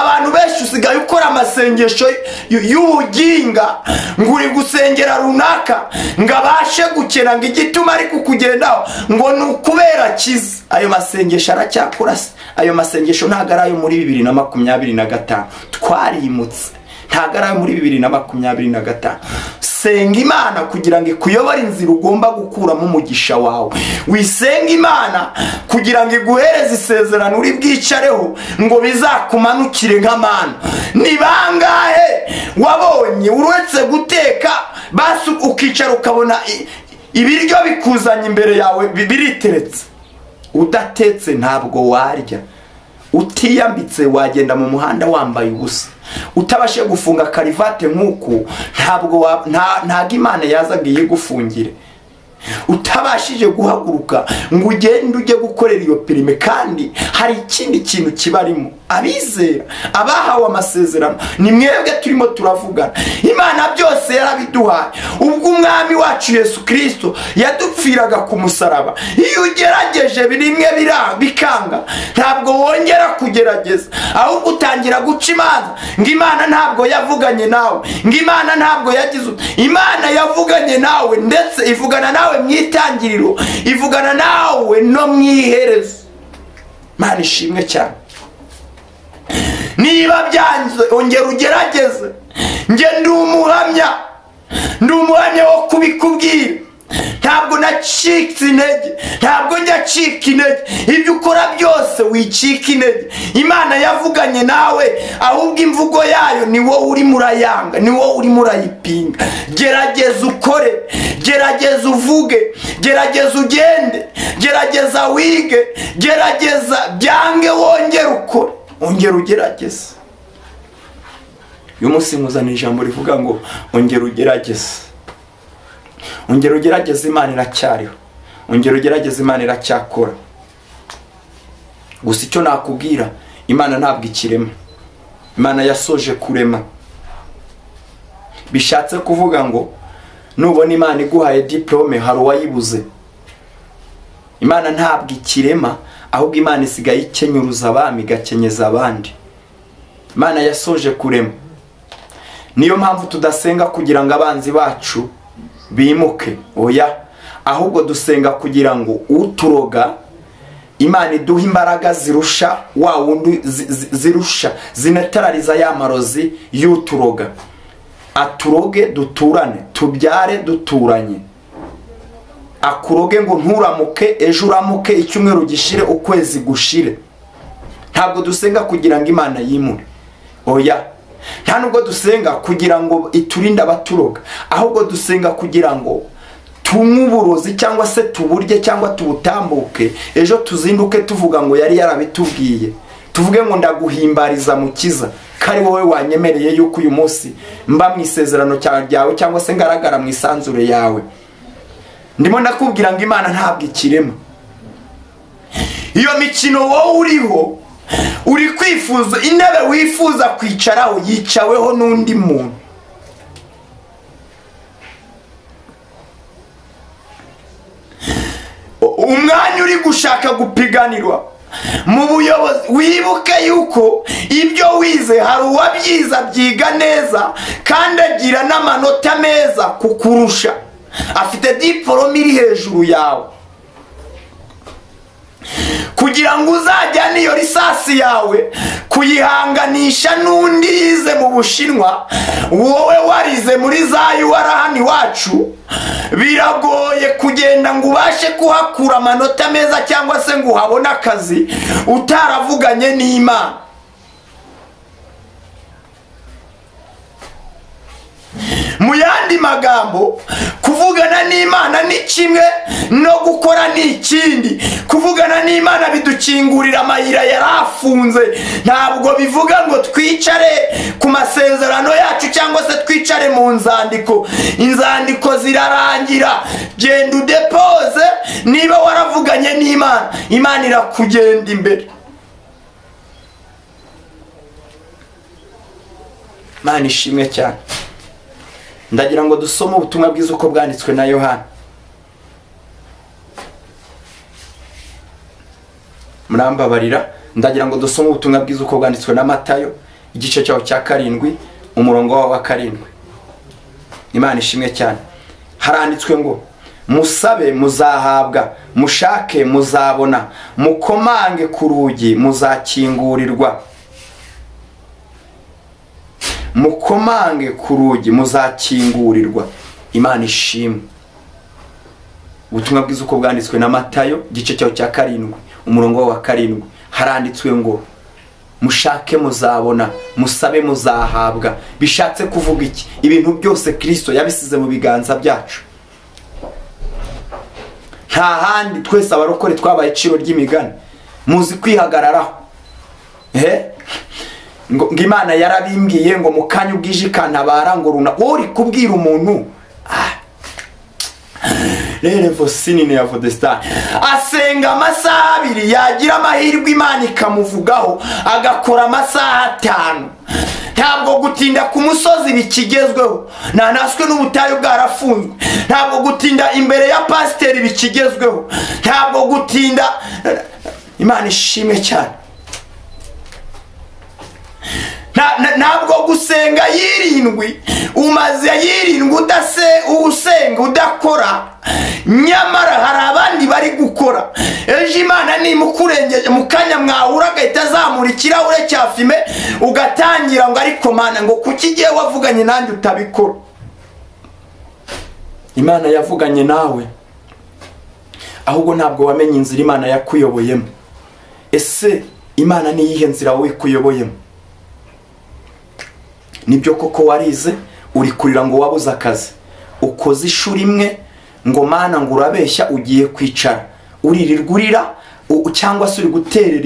abantu benshi usigaye ukora amasengesho y'ubuginga ngo uri gusengera runaka ngo abashe gukena, ngo igituma ari kukugendaho ngo ni ukubera kiza. Ayo masengesho aracyakora se? Ayo masengesho ntabwo ari ayo muri 2025, twarimutse. Ntabwo ari ayo muri 2025. Senga Imana kugira ngo ikuyobore inzira ugomba gukuramo umugisha wawe. Wisenga Imana kugira ngo iguhereze isezerano uri bwicareho ngo bizakumanukire nk'amana. Ni bangahe wabonye uretse guteka basi ukicara ukabona ibiryo bikuzanye imbere yawe biriteretse? Udatetse ntabwo warya. Utiyambitse wagenda mu muhanda wambaye ubusa. Utabashe gufunga karivate nk'uko ntabwo Imana yazagiye gufungire. Utabashije guhaguruka ngo ugende ujye gukorera iyo perime, kandi hari ikindi kintu kibarimo. Abizera abahawe amasezerano ni mwebwe turimo turavugana. Imana byose yarabiduhaye ubwo umwami wacu Yesu Kristo yadupfiraga ku musaraba. Iyo ugerageje birimwe bikanga, ntabwo wongera kugerageza, ahubwo utangira guca imanza ngo Imana ntabwo yavuganye nawe, ngo Imana ntabwo yagize. Imana yavuganye nawe, ndetse ivugana nawe mu itangiriro, ivugana nawe no mu iherezo. Imana ishimwe cyane. Niba byanze ongera ugerageze. Nge ndi umuhamya wo kubikubwira. Ntabwo nacika intege, ntabwo njya cika intege. Ibyo ukora byose wicika intege. Imana yavuganye nawe, ahubwo imvugo yayo ni wowe uri murayanga, ni wowe uri murayipinga. Gerageza ukore, gerageza uvuge, gerageza ugende, gerageza wige, gerageza byange wongere ukore, ongera ugerageze. Uyu munsi nkuzanira ijambo rivuga ngo ongera ugerageze. Ongera ugerageze, Imana iracyariho. Ongera ugerageze, Imana iracyakora. Gusa icyo nakubwira, Imana ntabwo ikirema. Imana yasoje kurema. Bishatse kuvuga ngo nubona Imana iguhaye diplome hari uwayibuze. Imana ntabwo ikirema, ahubwo Imana isigaye ikenyuruza abami igakenyeza abandi. Imana yasoje kurema. Niyo mpamvu tudasenga kugira ngo abanzi bacu bimuke, oya, ahubwo dusenga kugira ngo uturoga Imana iduha imbaraga zirusha wa wundi, zirusha zinetarariza ya marozi y'uturoga. Aturoge duturane, tubyare duturanye. Akuroge ngo nturamuke ejo uramuke, icyumweru gishire ukwezi gushire. Ntabwo dusenga kugira ngo Imana yimure, oya. Nta nubwo dusenga kugira ngo iturinde abaturoga, ahubwo dusenga kugira ngo tunywe uburozi cyangwa se tuburye cyangwa tubutambuke, ejo tuzinduke tuvuga ngo yari yarabitubwiye. Tuvuge ngo ndaguhimbariza Mukiza, kari wowe wanyemereye yuko uyu munsi mba mu isezerano ryawe cyangwa se ngaragara mu isanzure yawe. Ndimo ndakubwira ngo Imana ntabwo ikirema. Iyo mikino wowe uriho, uri kwifuza intebe wifuza kwicaraho yicaweho n'undi muntu. Umwanya uri gushaka gupiganirwa mu buyobozi, wibuke yuko ibyo wize hari uwabyiza byiga neza kandi agira n'amanota meza kukurusha, afite diplome iri hejuru yawe. Kugira ngo uzajyane iyo risasi yawe kuyihanganisha n'undi yize mu Bushinwa, wowe warize muri za UR hano iwacu, biragoye kugenda ngo ubashe kuhakura amanota meza cyangwa se ngo uhabone akazi utaravuganye n'Imana. Mu yandi magambo, kuvugana n'Imana ni kimwe, no gukora ni ikindi. Kuvugana n'Imana bidukingurira amayira yarafunze. Ntabwo bivuga ngo twicare ku masezerano yacu cyangwa se twicare mu nzandiko. Inzandiko zirarangira, genda udepoze. Niba waravuganye n'Imana, Imana irakugenda imbere. Imana ishimwe cyane. Ndagira ngo dusome ubutumwa bwiza uko bwanditswe na Yohana. murambabarira ndagira ngo dusome ubutumwa bwiza uko bwanditswe na Matayo igice cyaho cya 7 umurongo wa 7. Imana ishimwe cyane. Haranditswe ngo musabe muzahabwa, mushake muzabona, mukomange ku rugi muzakingurirwa. Mukomange ku rugi muzakingurirwa. Imana ishimwe. Ubutumwa bwiza uko bwanditswe na Matayo igice cyaho cya 7 umurongo wa 7 haranditswe ngo mushake muzabona, musabe muzahabwa. Bishatse kuvuga iki? Ibintu byose Kristo yabisize mu biganza byacu. Nta handi twese abarokore twabaye iciro ry'imigani. Muzi kwihagararaho. Ngo Imana yarabimbwiye ngo mukanya ubwije kantabara ngo runa uri kubwira umuntu rere vosinine ya Vodestar asenga amasaha 2 yagira amahirwe Imana ikamuvugaho agakora amasaha 5. Ntabwo gutinda ku musozi bikigezweho, nanaswe n'ubutayu bwarafunzwe. Ntabwo gutinda imbere ya pasiteri bikigezweho, ntabwo gutinda. Imana ishimwe cyane. Ntabwo gusenga 7 umaze 7 usenga udakora, nyamara hari abandi bari gukora. Ejo Imana ni mukurengeje mukanya mwahura gahita zamura ikirahure cya fime ugatangira ngo ariko Mana ngo kuki giye wavuganye nanjye utabikora. Imana yavuganye nawe, ahubwo ntabwo wamenye inzira Imana yakuyoboyemo. Ese Imana ni yihe nzira wowe kuyoboyemo? Nibyo koko warize uri kurira ngo wabuze akazi, ukoze ishuri imwe ngo Mana ngo urabeshya ugiye kwicara uririrgurira cyangwa se uri guterera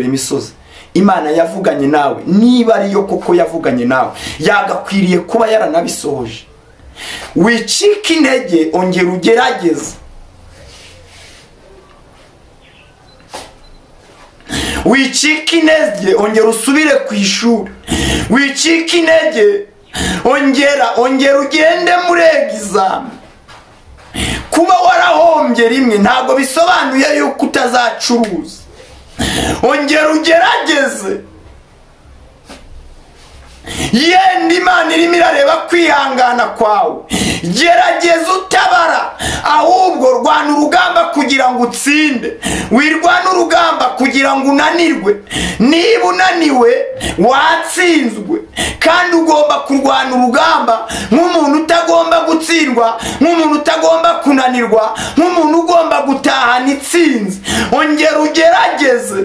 imisozi. Imana yavuganye nawe, niba ariyo koko yavuganye nawe yagakwiriye kuba yaranabisohoje. Wicika intege, ongera ugerageze. Wicika intege, ongera usubire ku ishuri. Wicika intege, ongera ugende muri exam. Kuba warahombye rimwe ntabwo bisobanuye yuko utazacuruza. Ongera ugerageze. Yenda Imana irimo irareba kwihangana kwawe. Gerageza utabara, ahubwo rwana urugamba kugira ngo utsinde. Wirwana urugamba kugira ngo unanirwe. Niba unaniwe watsinzwe, kandi ugomba kurwana urugamba nk'umuntu utagomba gutsindwa, nk'umuntu utagomba kunanirwa, nk'umuntu ugomba gutahana itsinzi. Ongera ugerageze.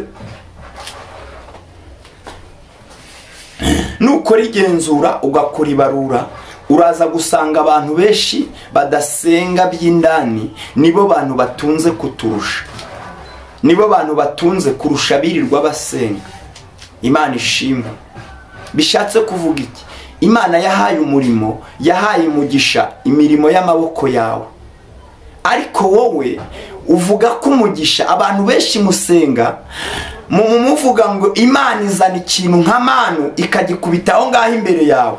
Nukora igenzura ugakora ibarura, uraza gusanga abantu benshi badasenga by'indani nibo bantu batunze kuturusha. Nibo bantu batunze kurusha birirwa basenga. Imana ishimwe. Bishatse kuvuga iki? Imana yahaye umurimo, yahaye umugisha imirimo y'amaboko yawe. Ariko wowe uvuga ko umugisha, abantu benshi musenga muvuga ngo Imana izana ikintu nka manu ikagikubitaho ngaho imbere yawe.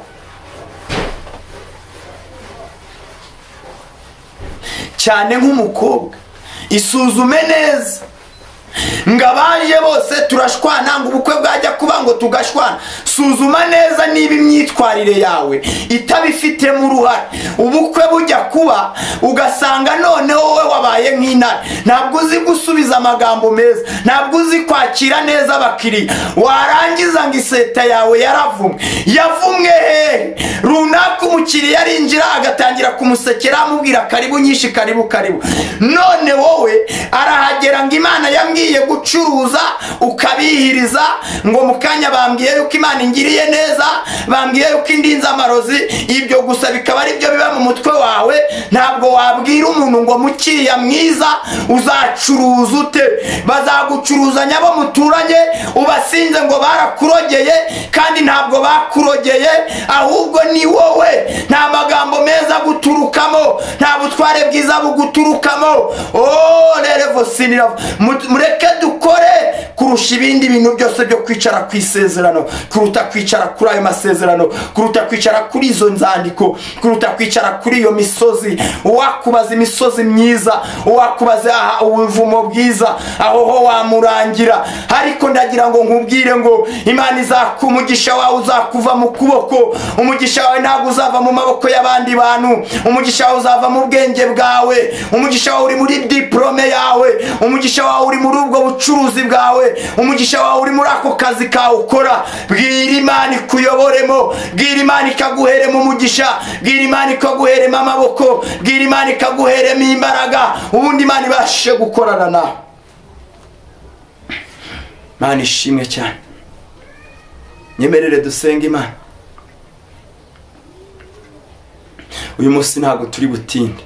Cyane nk'umukobwa, isuzume neza ngabaje bose turashwana ngo ubukwe bwajya kuba ngo tugashwana. Suzuma neza niba imyitwarire yawe itabifite mu ruhare. Ubukwe bujya kuba ugasanga none wowe wabaye nk'intare, ntabwo uzi gusubiza amagambo meza, ntabwo uzi kwakira neza abakiriya. Warangiza ngo iseta yawe yavumwe hehe runaka, umukiriya arinjira agatangira kumusekera amubwira karibu nyinshi, karibu. None wowe arahagera ngo Imana yambwiye gucuruza ukabihiriza, ngo mukanya bambwiye yuko Imana ingiriye neza, bambwiye yuko indinza amarozi. Ibyo gusa bikaba ari byo biba mu mutwe wawe. Ntabwo wabwira umuntu ngo mukiriya mwiza uzacuruza ute. Bazagucuruzanya bo muturanye ubasinze ngo barakurogeye, kandi ntabwo bakurogeye, ahubwo ni wowe. Nta magambo meza guturukamo, nta butware bwiza buguturukamo. Rero vosinira mureke dukore kurusha ibindi bintu byose byo kwicara ku isezerano, kuruta kwicara kuri ayo masezerano, kuruta kwicara kuri izo nzandiko, kuruta kwicara kuri iyo misozi. Wakubaza imisozi myiza, wakubaza ubuvumo bwiza, aho ho wamurangira. Ariko ndagira ngo nkubwire ngo Imana umugisha wawe uzakuva mu kuboko. Umugisha wawe ntabwo uzava mu maboko y'abandi bantu. Umugisha wawe uzava mu bwenge bwawe. Umugisha wawe uri muri diplome yawe. Umugisha wawe uri muri ubwo bucuruzi bwawe. Umugisha wawe uri muri ako kazi kawe ukora. Bwira Imana ikuyoboremo, bwira Imana ikaguheremo umugisha, bwira Imana ikaguheremo amaboko, bwira Imana ikaguheremo imbaraga, ubundi Imana ibashe gukorana nawe. Imana ishimwe cyane. Nyemerere dusenga Imana. Uyu munsi ntabwo turi butinde.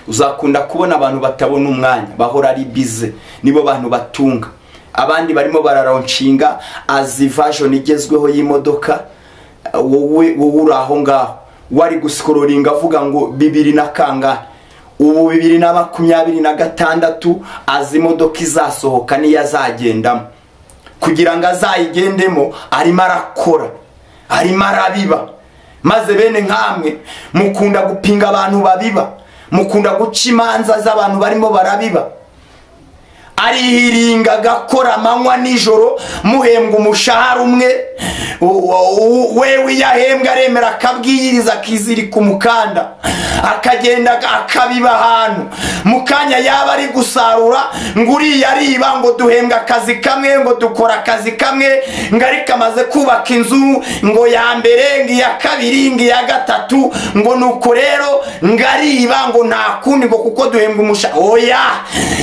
Uzakunda kubona abantu batabona umwanya, bahora ari bize, nibo bantu batunga. Abandi barimo bararonshinga azi version igezweho y'imodoka, wowe uri aho ngaho wari guskororinga avuga ngo 2000 na kangahe, ubu 2026 azi imodoka izasohoka niyazagendamo. Kugira ngo azayigendemo arimo arakora, arimo arabiba. Maze bene nkamwe mukunda gupinga abantu babiba, mukunda guca imanza z'abantu barimo barabiba. Arihiringa gakora amanywa nijoro, muhembwa umushahara umwe, wewe yahembwa aremera akabwiriza akizirika umukanda, akagenda akabiba ahantu. Mukanya yaba ari gusarura nguri yariba ngo duhembwa akazi kamwe, ngo dukora akazi kamwe, ngari kamaze kubaka inzu ngo ya mbere ngi ya kabiri ngi ya gatatu, ngo nuko rero ngariba ngo nta kundi ngo kuko duhembwa umushahara. Oya,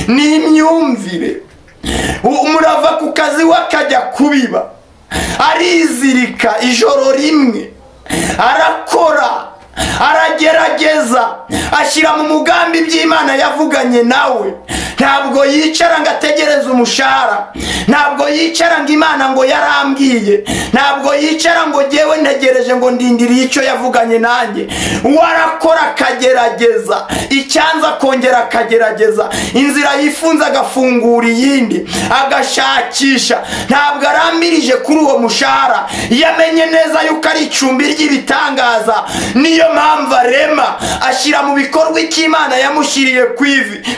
ni imyumvire. Umurava ku kazi wakajya kubiba, arizirika ijoro rimwe, arakora, aragerageza, ashyira mu mugambi by'Imana yavuganye nawe. Ntabwo yicara ngo ategereze umushahara, ntabwo yicara ngo Imana ngo yarambwiye, ntabwo yicara ngo jyewe ntegereje ngo ndindiriye icyo yavuganye nanjye. Warakora akagerageza, icyanza kongera akagerageza, inzira yifunza agafungura iyindi, agashakisha. Ntabwo aramirije kuri uwo mushahara, yamenye neza yuko ari icumbi ry'ibitangaza. Niyo mpamvu arema, ashyira mu bikorwa icyo Imana yamushyiriye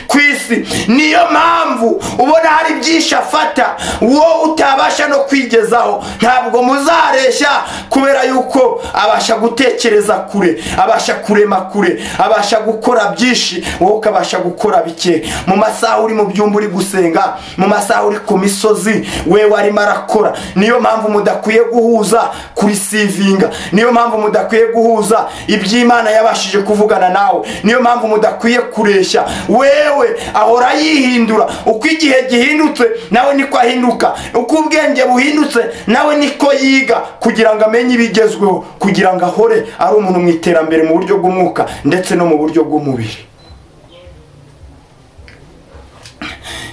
ku isi. Niyo mpamvu ubona hari byinshi afata wowe utabasha no kwigezaho. Ntabwo muzareshya kubera yuko abasha gutekereza kure, abasha kurema kure, abasha gukora byinshi, wowe ukabasha gukora bike. Mu masaha uri mu byumba uri gusenga, mu masaha uri ku misozi, wewe arimo arakora. Niyo mpamvu mudakwiye guhuza kuri sivinga, niyo mpamvu mudakwiye guhuza iby'Imana yabashije kuvugana nawe, niyo mpamvu mudakwiye kureshya. Wewe ahora yihindura, uko igihe gihindutse nawe niko ahinduka, uko ubwenge buhindutse nawe niko yiga, kugira ngo amenye ibigezweho, kugira ngo ahore ari umuntu mu iterambere mu buryo bw'umwuka ndetse no mu buryo bw'umubiri.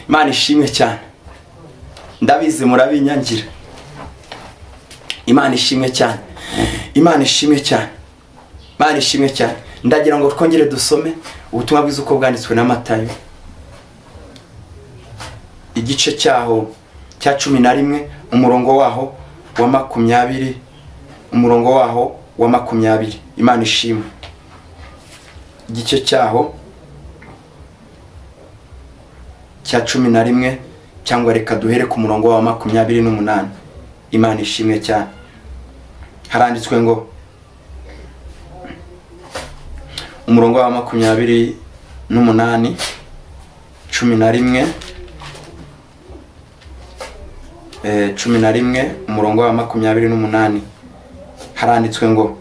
Imana ishimwe cyane. Ndabizi murabinyangira. Imana ishimwe cyane. Imana ishimwe cyane. Imana ishimwe cyane. Ndagira ngo twongere dusome ubutumwa bwiza uko bwanditswe na Matayo, igice cyaho cya 11 umurongo waho wa 20, umurongo waho wa 20. Imana ishimwe. Igice cyaho cya 11, cyangwa reka duhere ku murongo wa 28. Imana ishimwe cyane. Haranditswe ngo umurongo wa 28, 11 umurongo wa 28 haranditswe ngo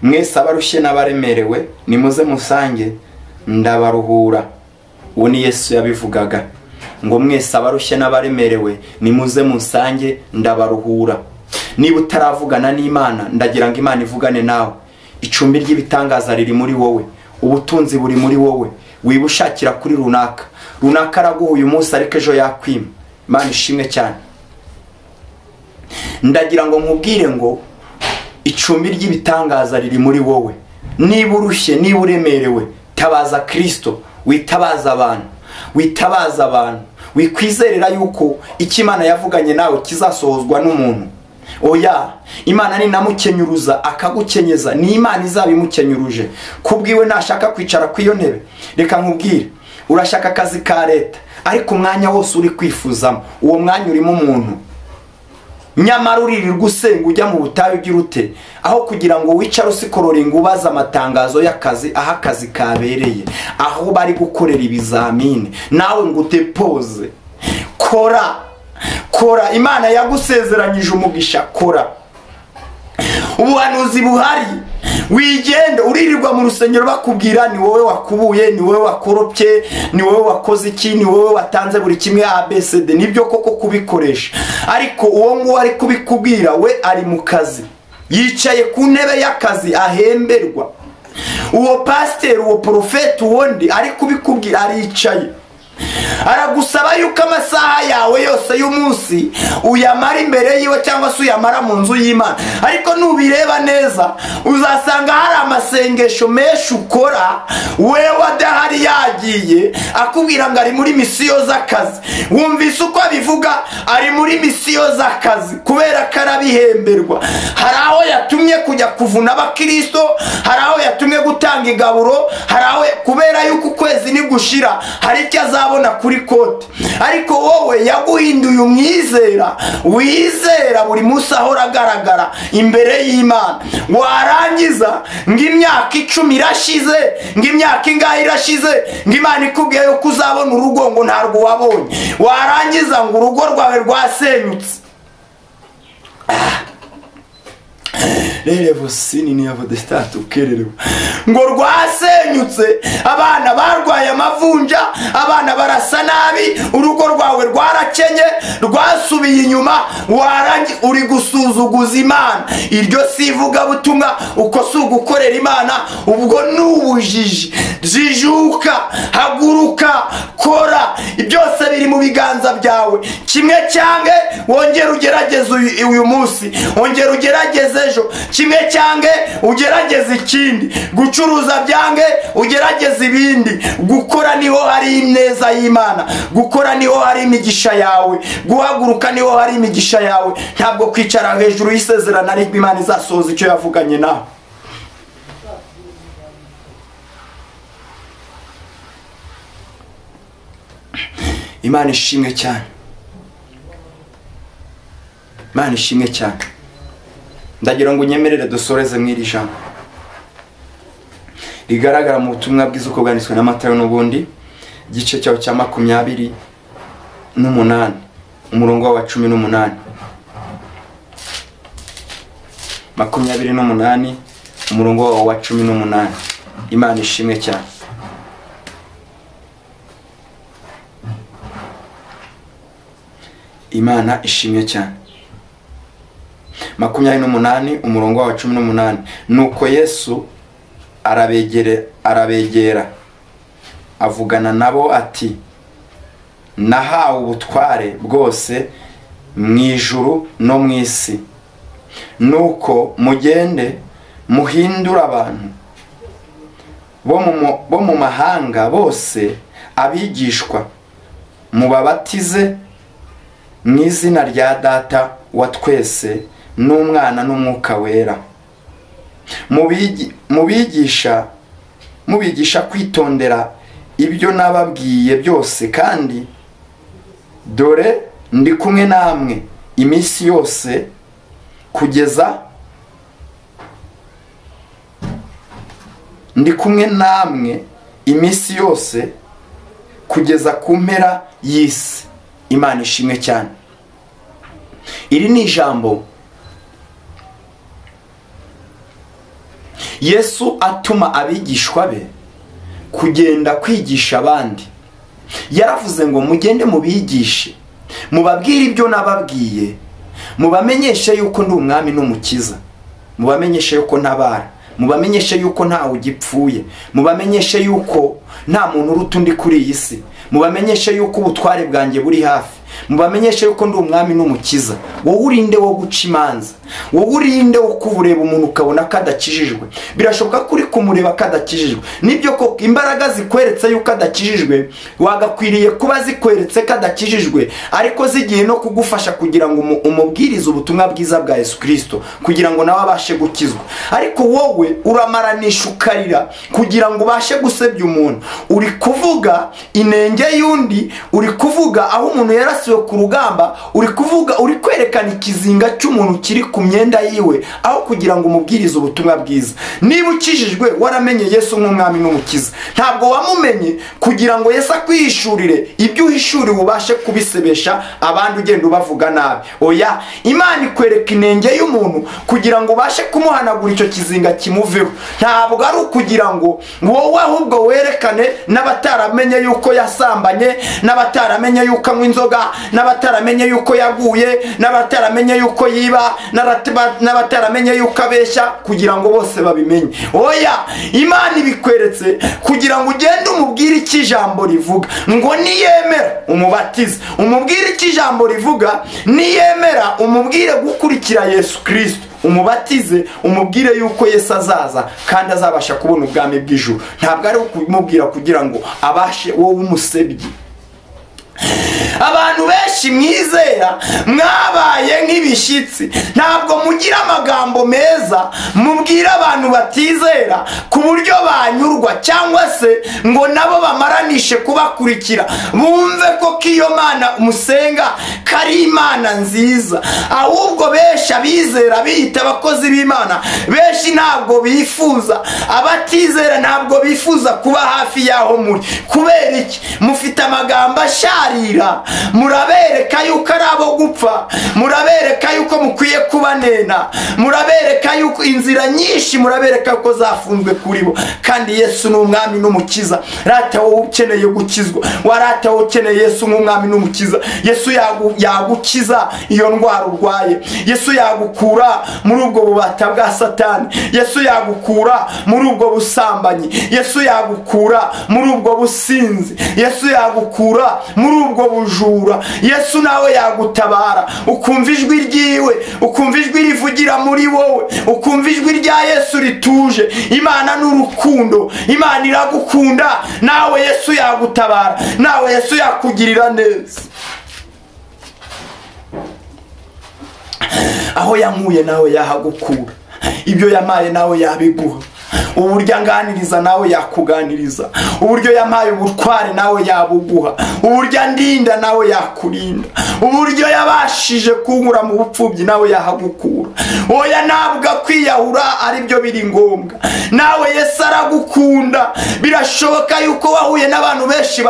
mwese abarushye n'abaremerewe nimuze musange ndabaruhura. Uwo ni Yesu yabivugaga ngo mwese abarushye n'abaremerewe nimuze musange ndabaruhura. Niba utaravugana n'Imana, ndagira ngo Imana ivugane nawe. Icumbi ry'ibitangaza riri muri wowe, ubutunzi buri muri wowe. Wibushakira kuri runaka, runaka araguha uyu munsi ariko ejo yakwima. Imana ishimwe cyane. Ndagira ngo nkubwire ngo icumbi ry'ibitangaza riri muri wowe. Niba urushye, niba uremerewe, tabaza Kristo, witabaza abantu, wikwizerera yuko icyo Imana yavuganye nawe kizasohozwa n'umuntu. Oya, Imana ninamukenyuruza akagukenyeza, ni Imana izabimukenyuruje. Kubwiwe nashaka kwicara ku iyo ntebe, reka nkubwire, urashaka akazi ka leta ariko umwanya wose uri kwifuzamo uwo mwanya urimo umuntu, nyamara uririrwa usenga ujya mu butayu ugira ute, aho kugira ngo wicare usikororinga ubaza amatangazo y'akazi, aho akazi kabereye, aho bari gukorera ibizamini, nawe ngo utepoze. Kora, Imana yagusezeranyije umugisha, kora. Ubuhanuzi buhari, wigende uririrwa mu rusengero bakubwira ni wowe wakubuye, ni wowe wakoropye, ni wowe wakoze iki, ni wowe watanze buri kimwe ABCD, nibyo koko kubikoresha, ariko uwo nguwo ari kubikubwira we ari mu kazi, yicaye ku ntebe y'akazi ahemberwa. Uwo pasiteri, uwo porofeti wundi ari kubikubwira aricaye, aragusaba yuko amasaha yawe yose y'umunsi uyamara imbere yiwe cyangwa se uyamara mu nzu y'Imana. Ariko nubireba neza uzasanga hari amasengesho menshi ukora wewe adahari yagiye, akubwira ngo ari muri misiyo z'akazi. Wumvise uko abivuga, ari muri misiyo z'akazi kubera ko arabihemberwa. Hari aho yatumye kujya kuvuna abakristo, hari aho yatumye gutanga igaburo, hari aho kubera yuko ukwezi nigushira hari icyo azabona kuri kote. Ariko wowe yaguhinduye umwizera, wizera buri munsi ahora agaragara imbere y'Imana. Warangiza ng'imyaka 10 irashize, ng'imyaka ingahe irashize, ng'Imana ikubwiye yuko uzabona urugo ngo ntarwo wabonye. Warangiza ngo urugo rwawe rwasenyutse. Rero sini ni avodestatu kerero ngo rwasenyutse, abana barwaye amavunja, abana barasa nabi, urugo rwawe rwarakenye, rwasubiye inyuma, warangi uri gusuzuguza Imana. Iryo sivuga butumwa, uko sugukorera Imana, ubwo nubujiji. Jijuka, haguruka, kora, byose biri mu biganza byawe. Kimwe cyange wongera ugerageze uyu munsi, wongera ugerageze ejo, kimwe cyange ugerageze ikindi, gucuruza byange ugerageze ibindi. Gukora niho hari ineza y'Imana, gukora niho hari imigisha yawe, guhaguruka niho hari imigisha yawe, ntabwo kwicara hejuru y'isezerano ariko Imana izasohoza icyo yavuganye nawe. Imana ishimwe cyane, Imana ishimwe cyane. Ndagira ngo unyemerere dusoreze mw'iri jambo rigaragara mu butumwa bwiza uko bwanditswe na Matayo n'ubundi, igice cyawo cya 28 umurongo wa 18. 28 umurongo wa 18. Imana ishimwe cyane. Imana ishimwe cyane. 28 umurongo wa 18. Nuko Yesu arabegera avugana nabo ati, nahawe ubutware bwose mu ijuru no mu isi. Nuko mugende muhindura abantu bo mu mahanga bose abigishwa, mubabatize mu izina rya Data wa twese n'Umwana n'Umwuka wera, mubigisha kwitondera ibyo nababwiye byose, kandi dore ndi kumwe namwe iminsi yose kugeza ku mpera y'isi. Imana ishimwe cyane. Iri ni ijambo Yesu atuma abigishwa be kugenda kwigisha abandi. Yaravuze ngo mugende mubigishe, mubabwire ibyo nababwiye, mubamenyeshe yuko ndi umwami n'umukiza, mubamenyeshe yuko ntabara, mubamenyeshe yuko ntawe ugipfuye, mubamenyeshe yuko nta muntu uruta undi kuri iyi si, mubamenyeshe yuko ubutware bwanjye buri hafi, mubamenyeshe yuko ndi umwami n'umukiza. Wowe urinde wo guca imanza, wowe urinde wo kubureba umuntu ukabona kadakijijwe. Birashoboka kuri kumureba kadakijijwe, nibyo ko imbaraga zikweretse yuko adakijijwe wagakwiriye kuba zikweretse kadakijijwe, ariko zigiye no kugufasha kugira ngo umubwirize ubutumwa bwiza bwa Yesu Kristo kugira ngo nawe abashe gukizwa. Ariko wowe uramaranisha ukarira kugira ngo ubashe gusebya umuntu. Uri kuvuga inenge y'undi, uri kuvuga aho umuntu yarasiwe ku rugamba, uri kuvuga, uri kwerekana ikizinga cy'umuntu kiri ku myenda yiwe aho kugira ngo umubwirize ubutumwa bwiza. Niba ukijijwe waramenye Yesu nk'umwami n'umukiza, ntabwo wamumenye kugira ngo Yesu akwihishurire ibyo uhishuriwe ubashe kubisebesha abandi ugenda ubavuga nabi. Oya, Imana ikwereka inenge y'umuntu kugira ngo ubashe kumuhanagura icyo kizinga kimuveho. Ntabwo ari ukugira ngo wowe ahubwo werekane n'abataramenye yuko yasambanye, n'abataramenye yuko anywa inzoga, n'abataramenye yuko yaguye, n'abataramenye yuko yiba, n'abataramenye yuko abeshya, kugira ngo bose babimenye. Oya, Imana ibikweretse kugira ngo ugende umubwire iki ijambo rivuga. Ngo niyemera umubatize, umubwire iki ijambo rivuga. Niyemera umubwire gukurikira Yesu Kristo, umubatize, umubwire yuko Yesu azaza kandi azabasha kubona ubwami bw'ijuru. Ntabwo ari ukumubwira kugira ngo abashe wowe umusebyi. Abantu benshi mwizera mwabaye nk'ibishyitsi, ntabwo mugira amagambo meza mubwira abantu batizera ku buryo banyurwa cyangwa se ngo nabo bamaranishe kubakurikira, bumve ko iyo Mana musenga kari Imana nziza. Ahubwo benshi abizera biyita abakozi b'Imana, benshi ntabwo bifuza, abatizera ntabwo bifuza kuba hafi yaho muri. Kubera iki? Mufite amagambo asharira, murabereka yuko ari abo gupfa, murabereka yuko mukwiye kubanena, murabereka yuko inzira nyinshi murabereka ko zafunzwe kuri bo. Kandi Yesu ni umwami n'umukiza. Rata wowe ukeneye gukizwa, warata wowe ukeneye Yesu nk'umwami n'umukiza. Yesu yagukiza iyo ndwara urwaye, Yesu yagukura muri ubwo bubata bwa Satani, Yesu yagukura muri ubwo busambanyi, Yesu yagukura muri ubwo businzi, Yesu yagukura muri ubwo bujura. Yesu nawe yagutabara, ukumva ijwi ryiwe, ukumva ijwi rivugira muri wowe, ukumva ijwi rya Yesu rituje. Imana n'urukundo, Imana iragukunda, nawe Yesu yagutabara, nawe Yesu yakugirira neza. Aho yankuye nawe yahagukura, ibyo yamaye nawe yabiguha. Uburyo anganiriza nawe yakuganiriza, uburyo yamaye ubutware nawe yabuguha, uburyo andinda nawe yakurinda, uburyo yabashije kunkura mu bupfubyi nawe yahagukura. Oya, ntabwo kwiyahura ari byo biri ngombwa, nawe Yesu aragukunda. Birashoboka yuko wahuye n'abantu benshi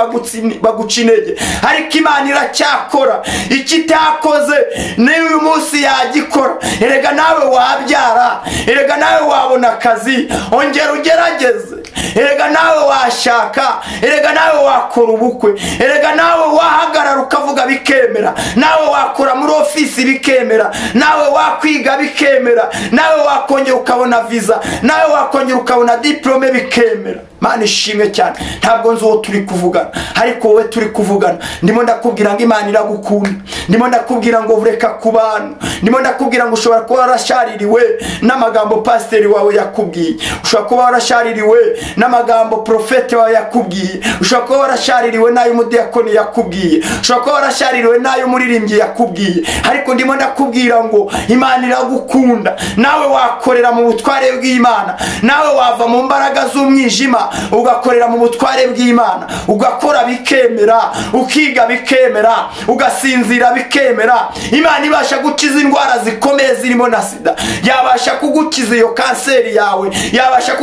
baguca intege, ariko Imana iracyakora. Ikitakoze n'uyu munsi yagikora. Erega nawe wabyara, erega nawe wabona akazi, ongera ugerageze. Erega nawe washaka, erega nawe wakora ubukwe, erega nawe wahagarara ukavuga bikemera, nawe wakora muri ofisi bikemera, nawe wakwiga bikemera, nawe wakongera ukabona visa, nawe wakongera ukabona diplome bikemera. Mana ishimwe cyane. Ntabwo nzi uwo turi kuvugana, ariko wowe turi kuvugana. Ndimo ndakubwira ngo Imana iragukunda, ndimo ndakubwira ngo ureka ku bantu, ndimo ndakubwira ngo ushobora kuba warashaririwe n'amagambo pasiteri wawe yakubwiye, ushobora kuba warashaririwe n'amagambo profete wawe yakubwiye, ushobora kuba warashaririwe n'ayo umudiyakoni yakubwiye, ushobora kuba warashaririwe n'ayo umuririmbyi yakubwiye, ariko ndimo ndakubwira ngo Imana iragukunda. Nawe wakorera mu butware bw'Imana, nawe wava mu mbaraga z'umwijima ugakorera mu butware bw'Imana, ugakora bikemera, ukiga bikemera, ugasinzira bikemera. Imana ibasha gukiza indwara zikomeye zirimo na sida, yabasha kugukiza iyo kanseri yawe, yabasha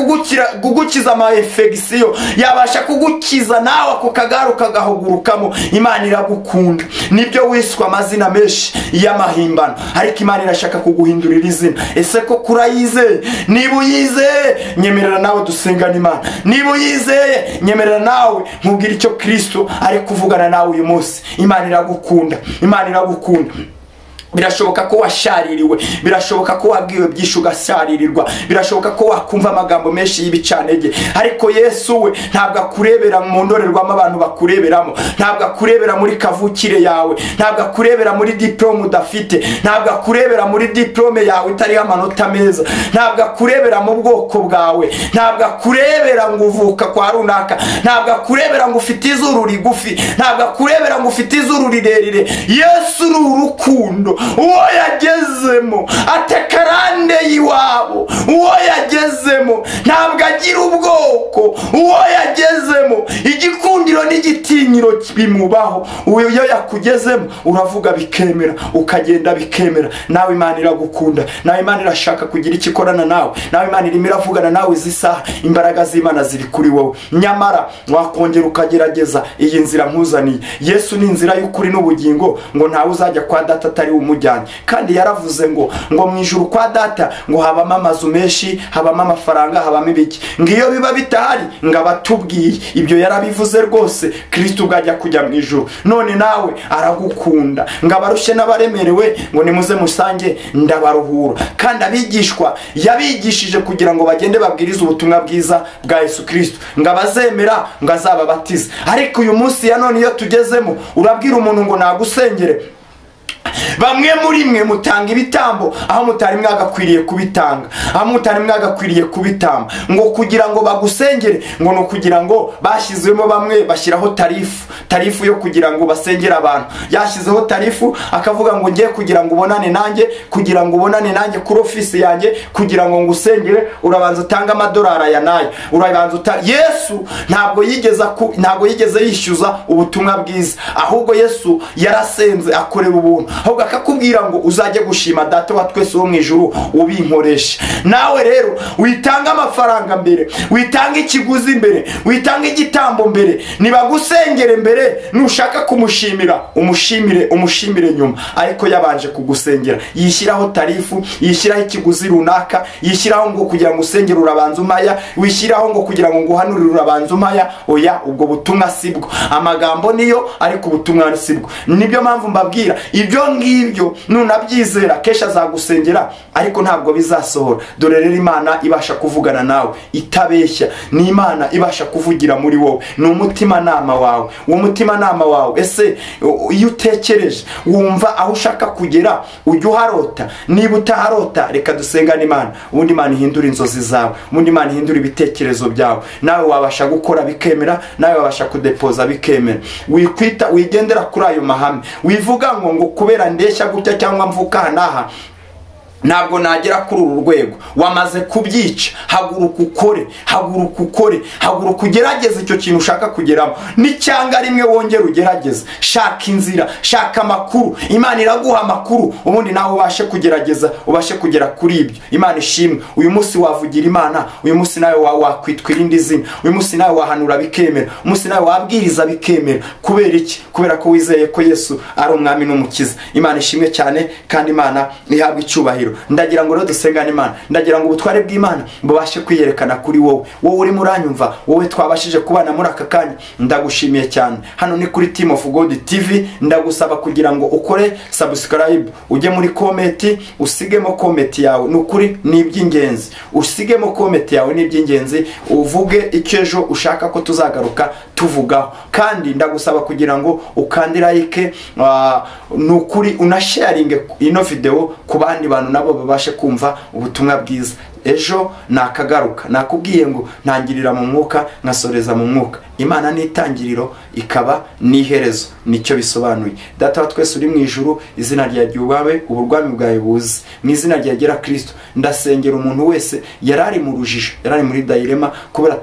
kugukiza ama infection, yabasha kugukiza nawe ako kagaru kagahugurukamo. Imana iragukunda. Nibyo wiswa amazina menshi y'amahimbano, ariko Imana irashaka kuguhindurira izina. Ese ko kurayizeye? Niba uyizeye nyemerera nawe dusengana Imana. Niba uyizeye nyemerera nawe nkubwira icyo Kristo ari kuvugana nawe uyu munsi. Imana iragukunda, Imana iragukunda. birashoboka ko washaririwe, birashoboka ko wabwiwe byinshi ugasaririrwa, birashoboka ko wakumva amagambo menshi y'ibicanege, ariko Yesu we ntabwo akurebera mu ndorerwamo abantu bakureberamo, ntabwo akurebera muri kavukire yawe, ntabwo akurebera muri diplome udafite, ntabwo akurebera muri diplome yawe itariho amanota meza, ntabwo akurebera mu bwoko bwawe, ntabwo akurebera ngo uvuka kwa runaka, ntabwo akurebera ngo ufite izuru rigufi, ntabwo akurebera ngo ufite izuru rirerire. Yesu ni urukundo, uwo yagezemo atakarande iwabo, uwo yagezemo ntabwo agira ubwoko, uwo yagezemo igikundiro n'igitinyiro bimubaho. Iyo yakugezemo uravuga bikemera, ukagenda bikemera. Nawe Imana iragukunda, nawe Imana irashaka kugira icyo ikorana nawe, nawe Imana irimo iravugana nawe izi saha. Imbaraga z'Imana ziri kuri wowe, nyamara wakongera ukagerageza iyi nzira nkuzaniye. Yesu ni inzira y'ukuri n'ubugingo, ngo ntawe uzajya kwa data atari umujyanye. Kandi yaravuze ngo mu ijuru kwa data ngo habamo amazu menshi, habamo amafaranga, habamo ibiki. Ngiyo biba bitahari ngo abatubwiye ibyo yarabivuze rwose. Kristo ubwajya kujya mu ijuru, none nawe aragukunda ngo abarushye n'abaremerewe ngo nimuze musange ndabaruhura. Kandi abigishwa yabigishije kugira ngo bagende babwirize ubutumwa bwiza bwa Yesu Kristo, ngo abazemera ngo azababatize. Ariko uyu munsi ya none iyo tugezemo, urabwira umuntu ngo nagusengere, bamwe muri mwe mutanga ibitambo aho mutari mwagakwiriye kubitanga, aho mutari mwagakwiriye kubitamba, ngo kugira ngo bagusengere, ngo no kugira ngo bashyizwemo bamwe bashyiraho tarifu yo kugira ngo basengere abantu. Yashyizeho tarifu akavuga ngo ngiye kugira ngo ubonane nanjye, kugira ngo ubonane nanjye kuri ofisi yanjye, kugira ngo ngusengere urabanza utanga amadolari aya nayo, urabanza Yesu ntabwo yigeze yishyuza ubutumwa bwiza, ahubwo Yesu yarasenze akorera ubuntu, ahubwo akakubwira ngo uzajye gushima data wa twese wo mu ijuru ubinkoresha. Nawe rero witanga amafaranga mbere, witanga ikiguzi mbere, witanga igitambo mbere, nibagusengere mbere, nushaka kumushimira umushimire nyuma. Ariko yabanje kugusengera, yishyiraho tarifu, yishyiraho ikiguzi runaka, yishyiraho ngo kugira ngo usengere urabanza umaya, wishyiraho ngo kugira ngo nguhanurire urabanza umaya. Oya, ubwo butumwa sibwo. Amagambo niyo, ariko ubutumwa sibwo. Nibyo mpamvu mbabwira ibyo ngibyo nunabyizera kesha azagusengera, ariko ntabwo bizasohora. Dore rero Imana ibasha kuvugana nawe itabeshya, ni Imana ibasha kuvugira muri wowe, ni umutima nama wawe. Uwo mutima nama wawe ese iyo utekereje wumva aho ushaka kugera, ujya uharota? Niba utaharota, reka dusengane Imana, ubundi Imana ihindura inzozi zawe, ubundi Imana ihindura ibitekerezo byawe. Nawe wabasha gukora bikemera, nawe wabasha kudepoza bikemera. Wigendera kuri ayo mahame, wivuga ngo kubera ndeshya gutya cyangwa mvuka hanaha ntabwo nagera kuri uru rwego. Wamaze kubyica, haguruka ukore, haguruka ugerageze icyo kintu ushaka kugeramo. N'icyanga rimwe wongera ugerageze, shaka inzira, shaka amakuru. Imana iraguha amakuru, ubundi nawe ubashe kugerageza, ubashe kugera kuri ibyo. Imana ishimwe. Uyu munsi wavugira Imana, uyu munsi nawe wakwitwa irindi zina, uyu munsi nawe wahanura bikemera, uyu munsi nawe wabwiriza bikemera. Kubera iki? Kubera ko wizeye ko Yesu ari umwami n'umukiza. Imana ishimwe cyane, kandi Imana ihabwa icyubahiro. Ndagira ngo rero dusengane Imana, ndagira ngo ubutware bw'Imana bubashe kwiyerekana kuri wowe uri muranyumva, wowe twabashije kubana muri aka kanya. Ndagushimiye cyane. Hano ni kuri Team of God TV. Ndagusaba kugira ngo ukore subscribe, ujye muri comment, usigemo comment yawe. Nukuri ni iby'ingenzi, usigemo comment yawe ni iby'ingenzi, uvuge icyo ejo ushaka ko tuzagaruka tuvugaho. Kandi ndagusaba kugira ngo ukande like, nukuri unasharinge ino video ku bandi bantu nabo babashe kumva ubutumwa bwiza. Ejo nakagaruka, nakubwiye ngo ntangirira mu mwuka ngasoreza mu mwuka. Imana ni itangiriro ikaba ni iherezo, nicyo bisobanuye. Data wa twese uri mu ijuru, izina ryawe ryubahwe, uburwami bwawe buze. Mu izina rya Kristo ndasengera umuntu wese yarari mu rujijo, yarari muri dilema, kubera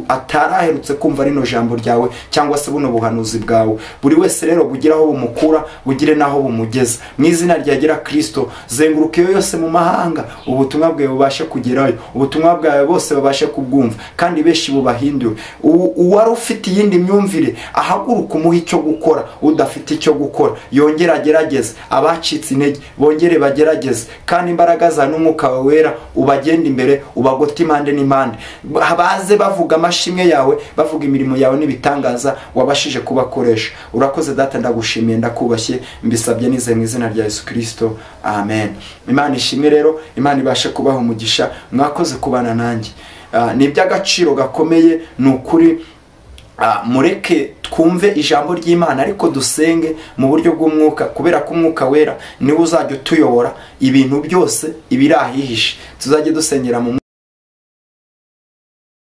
ataraherutse kumva rino jambo ryawe cyangwa se buno buhanuzi bwawe. Buri wese rero bugiraho bumukura, bugire naho bumugeza. Mu izina rya Kristo zenguruke yose mu mahanga, ubutumwa bwawe bubashe kugerayo, ubutumwa bwawe bose babashe kubwumva, kandi benshi bubahindure. Uwari ufite iyindi myumvire ahaguruka umuha icyo gukora, udafite icyo gukora yongera agerageze, abacitse intege bongere bagerageze, kandi imbaraga za n'umwuka wawe wera ubagenda imbere, ubagote impande n'impande, baze bavuga amashimwe yawe, bavuga imirimo yawe n'ibitangaza wabashije kubakoresha. Urakoze Data, ndagushimiye, ndakubashye, mbisabye nizeye mu izina rya Yesu Kristo, amen. Imana ishimwe rero, Imana ibashe kubaha umugisha, mwakoze kubana nanjye. Ni iby'agaciro gakomeye, ni ukuri. Mureke twumve ijambo ry'Imana ariko dusenge mu buryo bw'umwuka, kubera ko umwuka wera niwe uzajya utuyobora ibintu byose ibirahihishe. Tuzajye dusengera mu